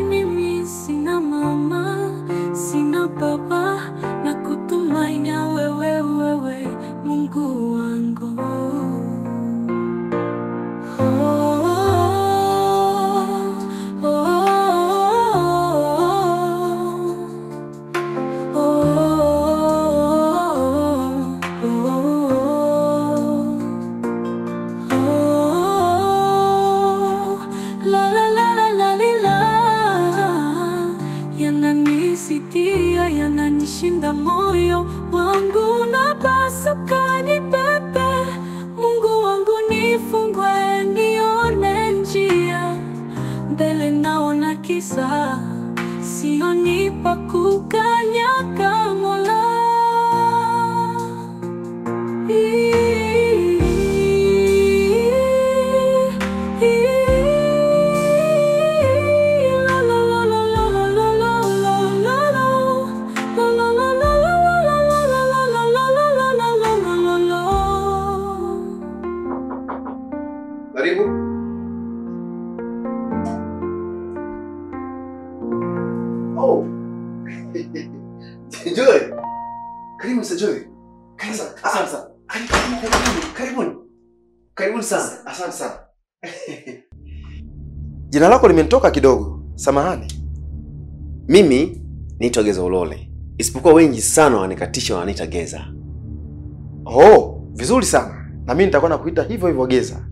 mimi sina mama, sina baba, na kutumainia wewe, wewe Mungu wangu. Yananisikia, yananishinda, moyo wangu napasuka, nibebe Mungu wangu, nifungue nione njia, mbele naona kisa, sioni pa kukanyaga, Mola. Karibu. Oh. Joy. Karibu Mr. Joy. Asante sana. Karibuni sana. Asante sana. Jina lako limenitoka kidogo. Samahani. Mimi naitwa Geza Ulole. Isipokuwa wengi sana wanikatisha wananiita Geza. Oh, vizuri sana. Na mimi nitakuwa nakuita hivyo hivyo Geza.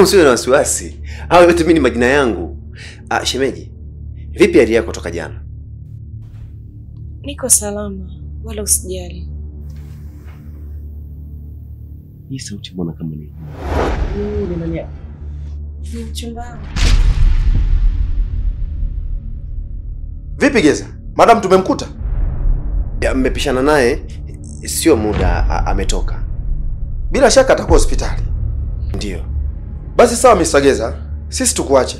Usiwe na wasiwasi. Hao yote mimi ni majina yangu. Shemeji. Vipi hali yako toka jana? Niko salama, wala usijali. hii sauti mbona kama ni? Ni nani hapa? Ni mchumba wangu. Vipi Geza? Madam tumemkuta? Ya, mmepishana naye sio muda ametoka. Bila shaka atakuwa hospitali. Ndio. Basi sawa Mr. Geza, sisi tukuache.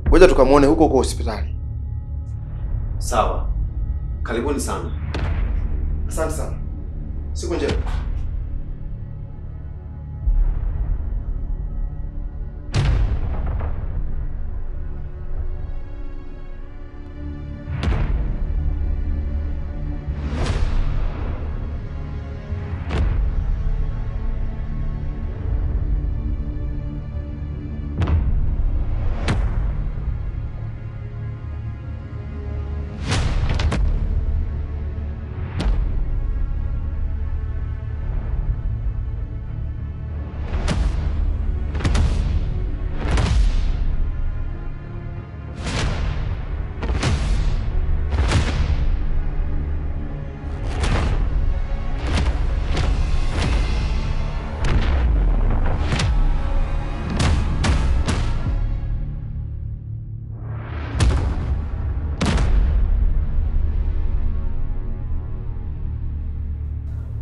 Ngoja tukamuone huko hospitali. Sawa. Karibuni sana. Asante sana. Siku njema.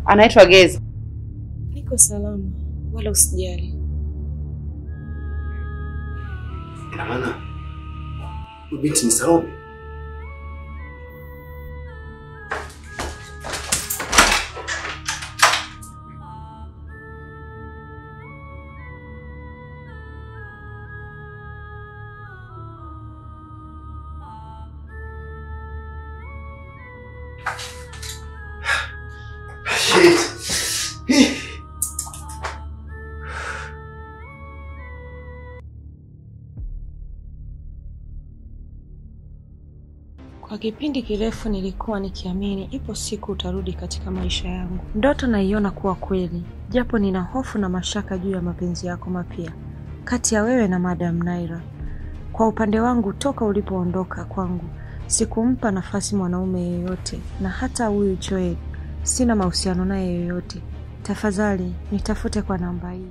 Anaitwa Geza. Niko salama, wala usijali. Ina maana huyu binti ni Salome? Kwa kipindi kirefu nilikuwa nikiamini ipo siku utarudi katika maisha yangu. Ndoto naiona kuwa kweli, japo nina hofu na mashaka juu ya mapenzi yako mapya kati ya wewe na Madam Naira. Kwa upande wangu, toka ulipoondoka kwangu, sikumpa nafasi mwanaume yeyote, na hata huyu Joel sina mahusiano naye yoyote. Tafadhali nitafute kwa namba hii.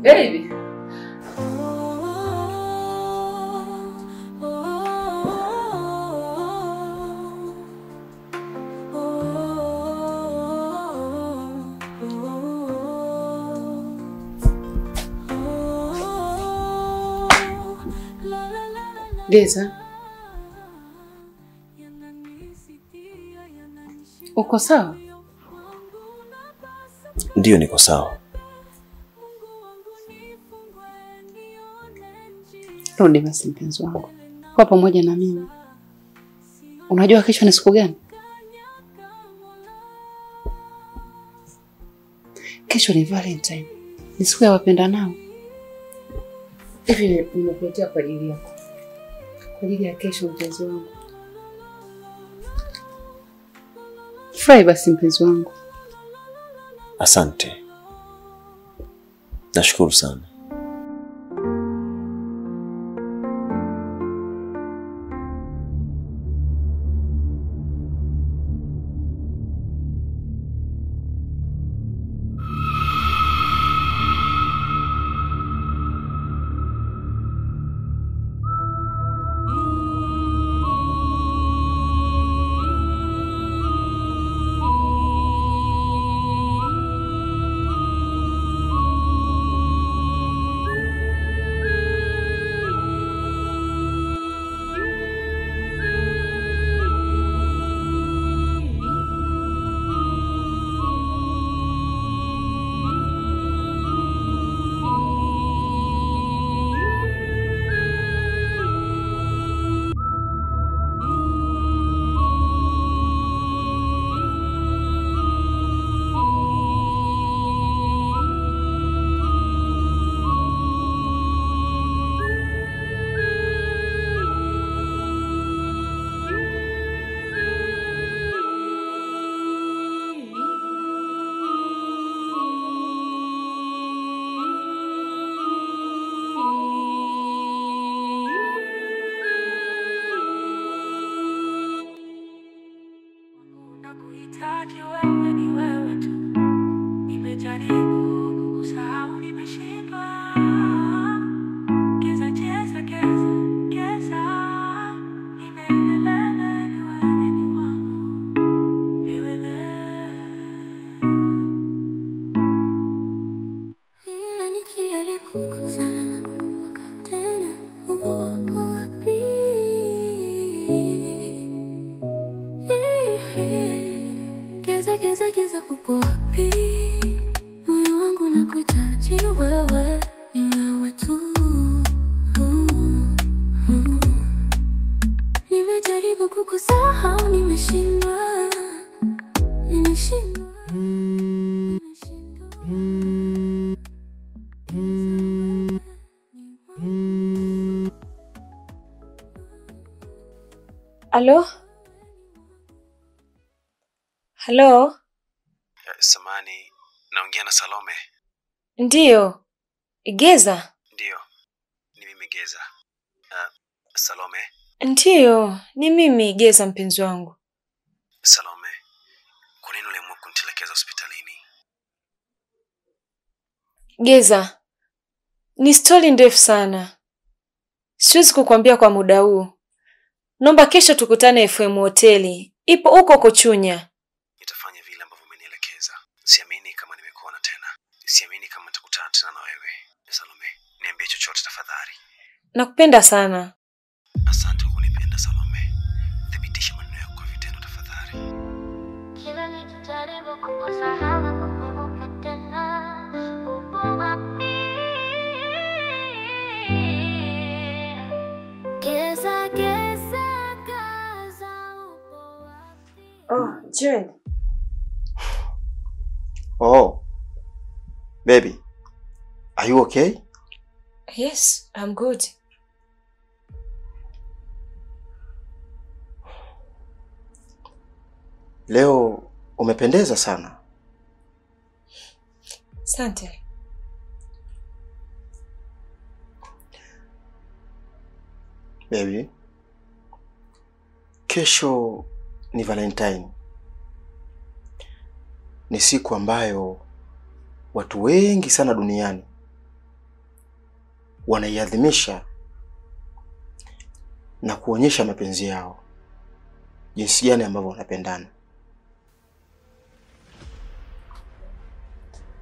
Baby. Geza. Uko sawa? Ndiyo, niko sawa. Rudi basi mpenzi wangu. Kwa pamoja na mimi. Unajua kesho ni siku gani? Kesho ni Valentine. Ni siku ya wapendanao. Hivi nimekuletea kwa ajili yako. Kwa ajili ya kesho mpenzi wangu. Furahi basi mpenzi wangu. Asante. Nashukuru sana. Geza geza geza upo wapi? Moyo wangu nakuhitaji wewe, ni wewe tu. Nimejaribu kukusahau, nimeshindwa. Halo? Halo? Samani, naongea na Salome. Ndiyo. Geza? Ndiyo, ni mimi Geza. Salome. Ndiyo, ni mimi Geza mpenzi wangu. Salome, kwa nini uliamua kunitelekeza hospitalini? Geza, ni stori ndefu sana. Siwezi kukwambia kwa muda huu. Naomba kesho tukutane FM hoteli. Ipo huko Chunya. Nitafanya vile ambavyo umenielekeza. Siamini kama nimekuona tena. Siamini kama nitakutana tena na wewe. Salome, niambie chochote tafadhali. Nakupenda sana. Asante kwa kunipenda Salome. Thibitisha maneno yako kwa vitendo tafadhali. Kila nikijaribu kukusahau nakumbuka tena. Upo wapi? Geza geza gaza upo wapi? Oh, Joel. Oh. Baby. Are you okay? Yes, I'm good. Leo umependeza sana. Asante. Baby. Kesho ni Valentine. Ni siku ambayo watu wengi sana duniani wanaiadhimisha na kuonyesha mapenzi yao. Jinsi gani ambavyo wanapendana.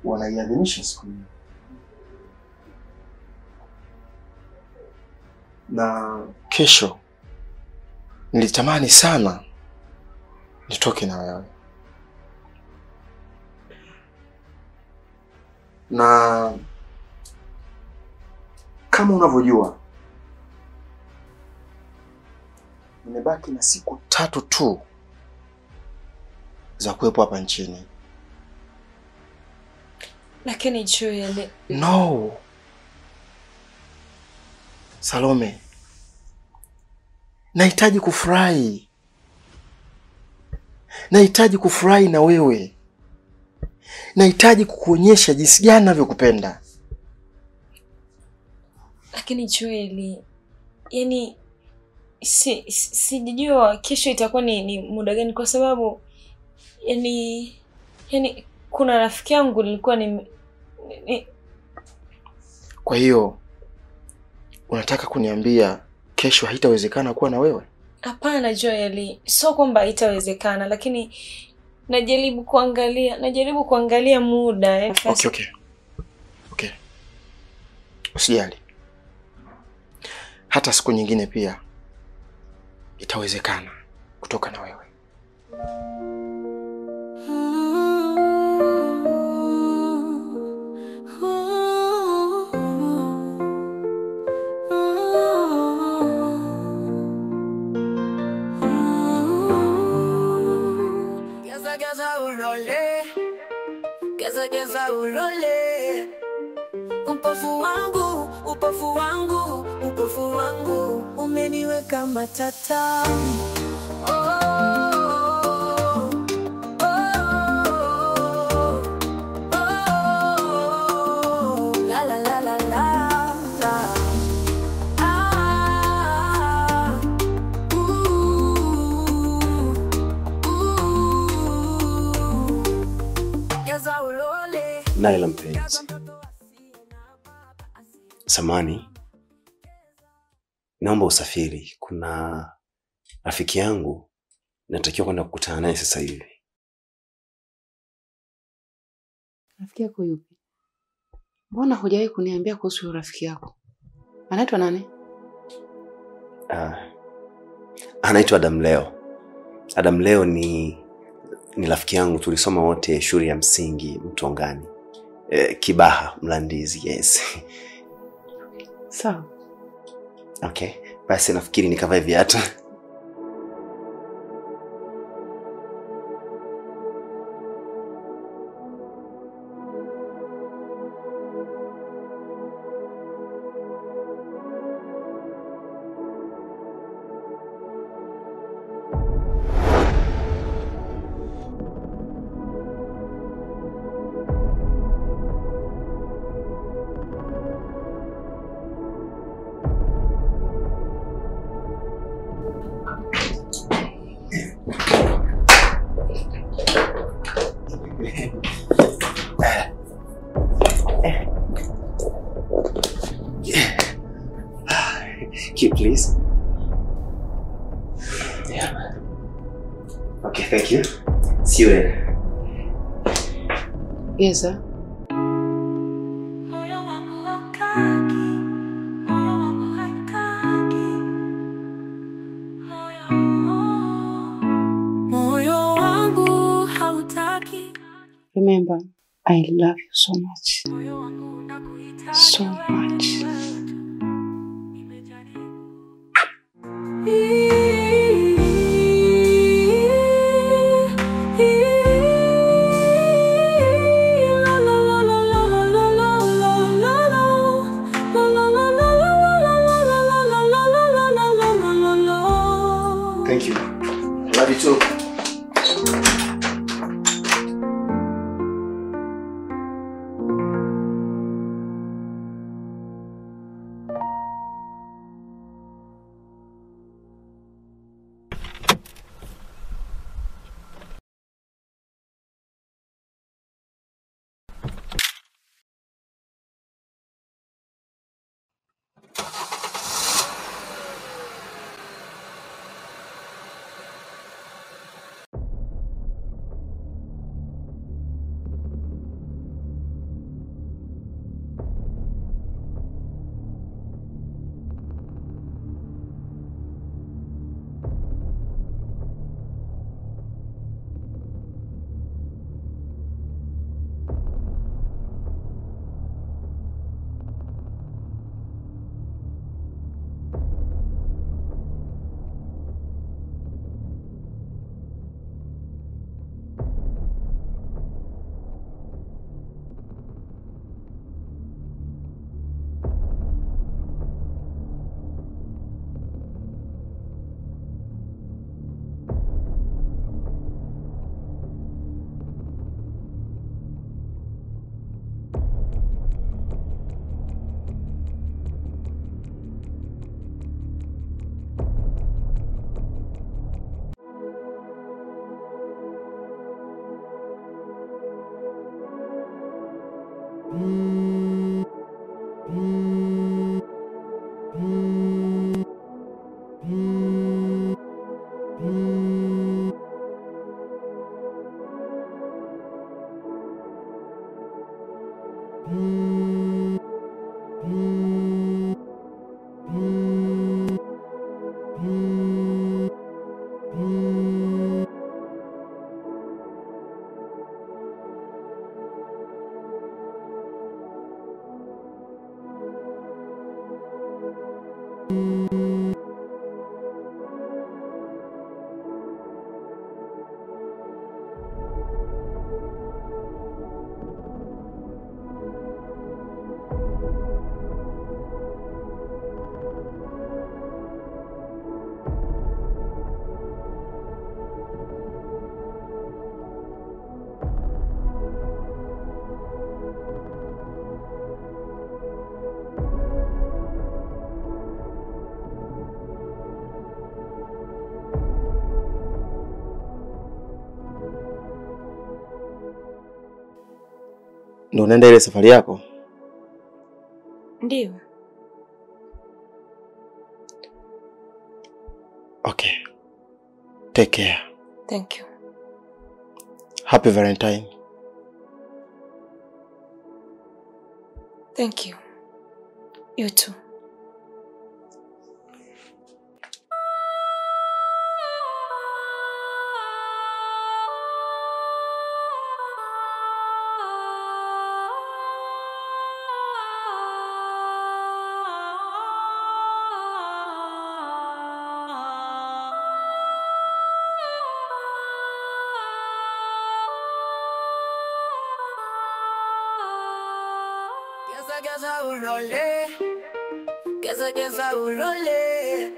Wanaiadhimisha siku hiyo. Na kesho nilitamani sana nitoke na wewe. Na kama unavyojua nimebaki na siku 3 tu za kuwepo hapa nchini. Lakini Joel, No. Salome. Nahitaji kufurahi. Nahitaji kufurahi na wewe. Nahitaji kukuonyesha jinsi gani ninavyokupenda. Lakini Joel, yani sijijua kesho itakuwa ni muda gani, kwa sababu yani kuna rafiki yangu nilikuwa ni. Kwa hiyo unataka kuniambia kesho haitawezekana kuwa na wewe? Hapana Joel, sio kwamba haitawezekana, lakini najaribu kuangalia muda. Okay. Usijali. Hata siku nyingine pia itawezekana kutoka na wewe. Geza ulole. Upofu wangu umeniweka matata. La la la la la la. Geza ulole. Naila mpenzi. Samani, naomba usafiri. Kuna rafiki yangu natakiwa kwenda kukutana naye sasa hivi. Rafiki yako yupi? Mbona hujawahi kuniambia kuhusu rafiki yako? Anaitwa nani? Anaitwa Adam Leo. Adam Leo ni Ni rafiki yangu, tulisoma wote shule ya msingi Mtongani. Kibaha Mlandizi, yes. Sawa. Okay, basi nafikiri nikavae viatu. Key, please. Yeah. Okay, thank you. See you later. Yes, sir. Remember, I love you so much. So much. Thank you. Love you too. Ndio unaenda ile safari yako? Ndio. Okay. Take care. Thank you. Happy Valentine. Thank you. You too. geza ulole, geza ulole.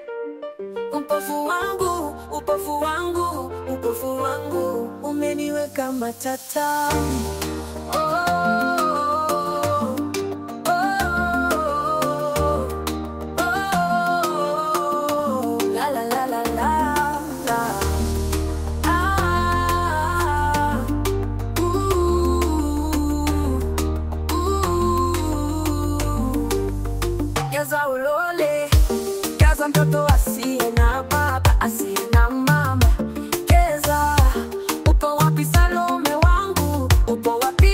Upofu wangu, upofu wangu, upofu wangu umeniweka matata. Oh, oh, oh, oh, la la la la la la. Ah, geza ulole, geza mtoto asiye na baba, asiye na mama. Geza, upo wapi Salome wangu, upo wapi?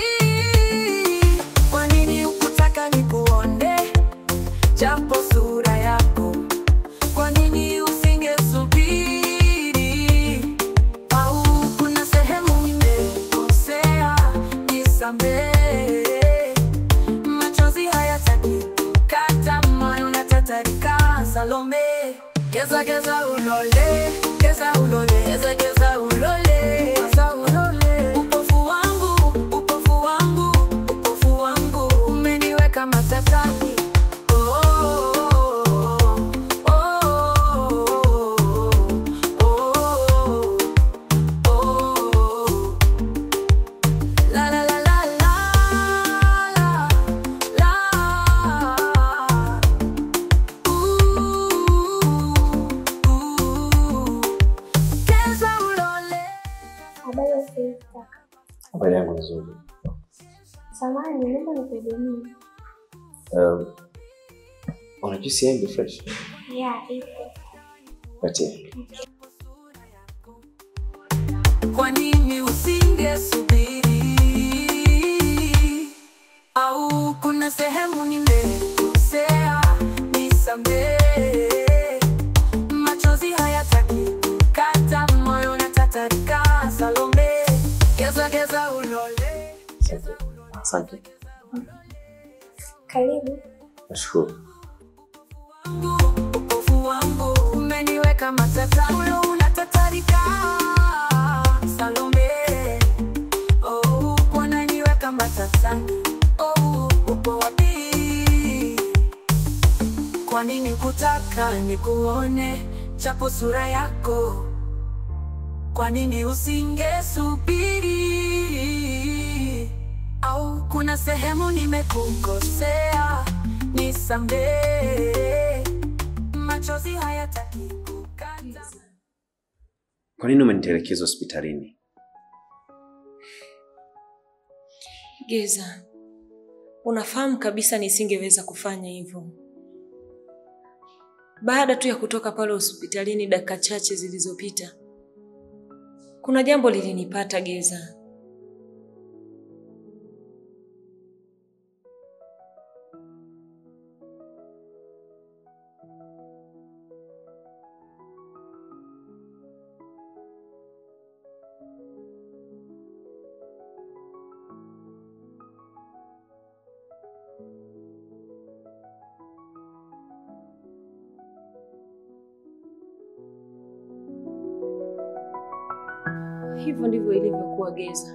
Kwa nini hukutaka nikuone, japo sura yako? Kwa nini usingesubiri? Au kuna sehemu nimekosea, nisamehe. Machozi hayataki kukata, moyo unatatarika. Salome, geza ulole, geza ulole, geza ulole, geza ulole. Upofu wangu, upofu wangu, upofu wangu umeniweka matatani. Oh, oh, oh, oh, oh. La la la la la la la. Geza ulole. Habari ya sister. Habari yangu nzuri. Samahani, naomba nikuhudumie. Una juisi yangu fresh? Yeah, ipo. Patia. Kwa nini usingesubiri? Au kuna sehemu nimekosea, nisamehe. Machozi hayataki kukata, moyo unatatarika. Salome, geza ulole. Asante. Karibu. Nashukuru. Upofu wangu umeniweka matata, moyo unatatarika. Salome, oh, unaniweka matatani. Oh, upo wapi? Kwa nini kutaka nikuone, japo sura yako? Kwa nini usingesubiri? Au kuna sehemu nimekukosea, nisamehe. Machozi hayataki kukata. Kwa nini umenitelekeza hospitalini? Geza, unafahamu kabisa nisingeweza kufanya hivyo. Baada tu ya kutoka pale hospitalini dakika chache zilizopita, kuna jambo lilinipata Geza. Hivyo ndivyo ilivyokuwa Geza.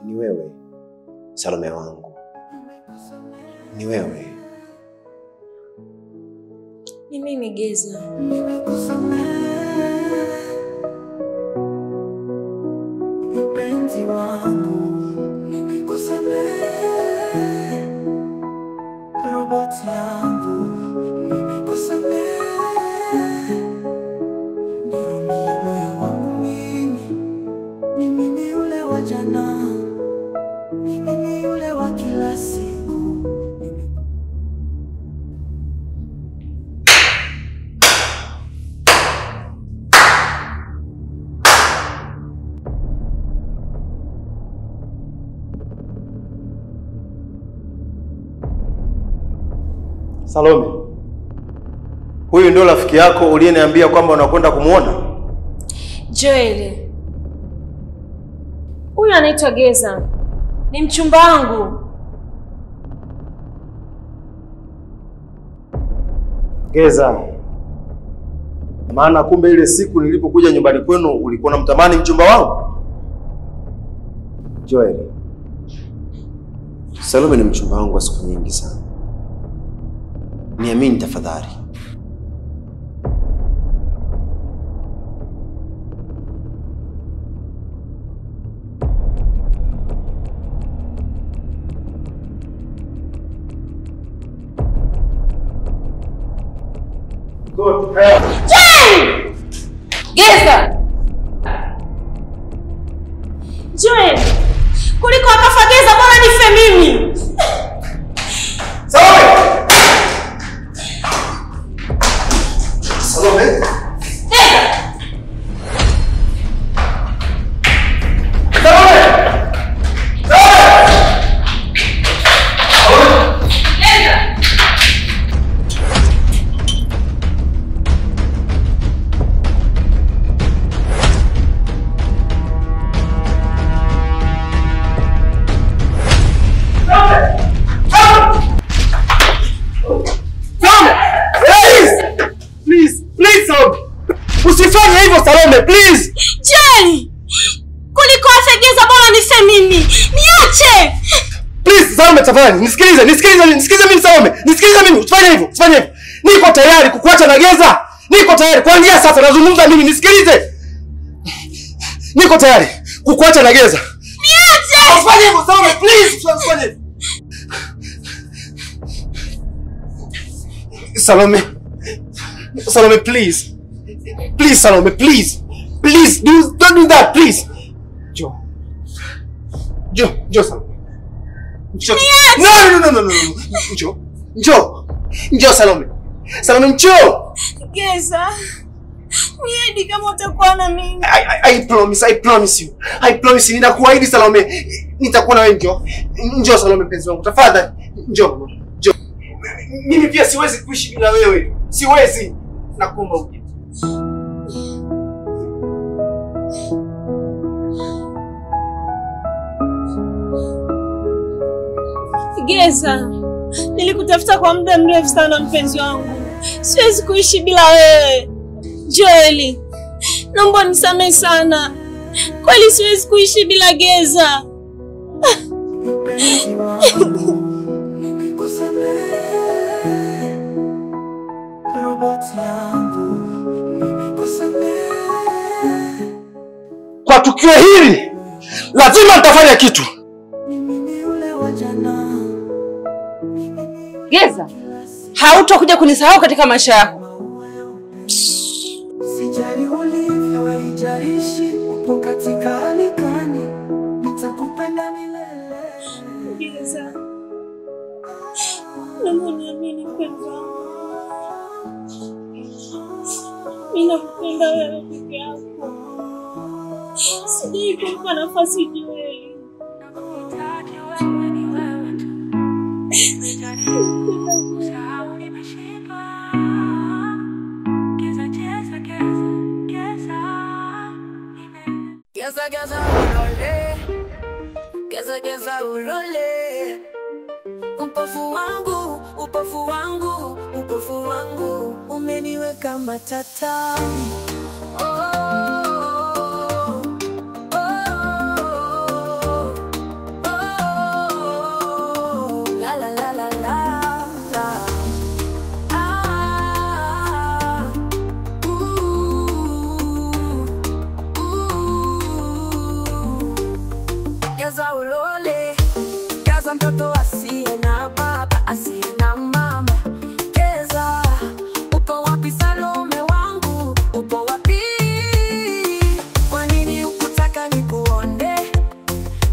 Ni wewe, Salome wangu. Ni wewe. Ni mimi Geza. Mpenzi wangu, nimekusamehe. Roboti yangu, nimekusamehe. Ndio moyo wangu mimi. Ni mimi yule wa jana. Ni mimi yule wa kila siku. Salome, Huyu ndio rafiki yako uliyeniambia kwamba unakwenda kumuona? Joel. Huyu anaitwa Geza. Ni mchumba wangu. Geza. Maana kumbe ile siku nilipokuja nyumbani kwenu ulikuwa unamtamani mchumba wangu? Joel, Salome ni mchumba wangu wa siku nyingi sana. Niamini tafadhali. Geza! Joel! Kuliko akafa Geza bora nife mimi! Salome! Salome! Usifanye hivyo Salome, please. Joel! Kuliko afe Geza bora nife mimi. Niache! Please Salome tafadhali, nisikilize mimi Salome. Nisikilize mimi, usifanye hivyo. Niko tayari kukuacha na Geza. Niko tayari kuanzia sasa nazungumza mimi, nisikilize. Niko tayari kukuacha na Geza. Niache! Usifanye hivyo Salome, please. Usifanye hivyo. Salome, please. Please, Salome, please. Please, don't do that, please. Joe, Salome. No. Joe, Salome. Salome, Joe. Geza. Niedi kama utakuwa na mimi. I promise you. Ninakuahidi Salome. Nitakuwa na wewe Joe, Salome mpenzi wangu. Tafadhali. Joe. Mimi pia siwezi kuishi bila wewe. Siwezi. Nakuomba uje. Geza, nilikutafuta kwa muda mrefu sana mpenzi wangu. Siwezi kuishi bila wewe. Joel, naomba nisamehe sana. Kweli siwezi kuishi bila Geza. Kwa tukio hili lazima nitafanya kitu. Geza, hautakuja kunisahau katika maisha yako. Sijali ulivyo haijalishi upo katika hali gani, nitakupenda milele. Geza, naomba niamini mpenzi wangu. Mimi nakupenda wewe peke yako. Sijai kumpa nafasi Joel. Geza ulole. Upofu wangu umeniweka matatani. Geza ulole. Geza mtoto asiye na baba, asiye na mama. Geza, upo wapi Salome wangu? Upo wapi? Kwa nini ukutaka nikuone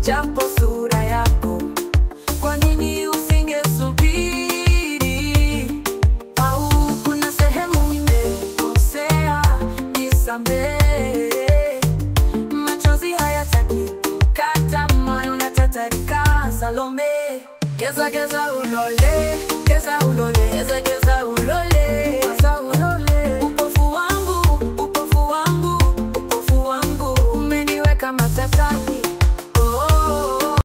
japo sura yako? Kwa nini usingesubiri? Au kuna sehemu nimekosea? Nisamehe. Machozi hayataki kata moyo natatarika Salome. Geza ulole. Geza ulole.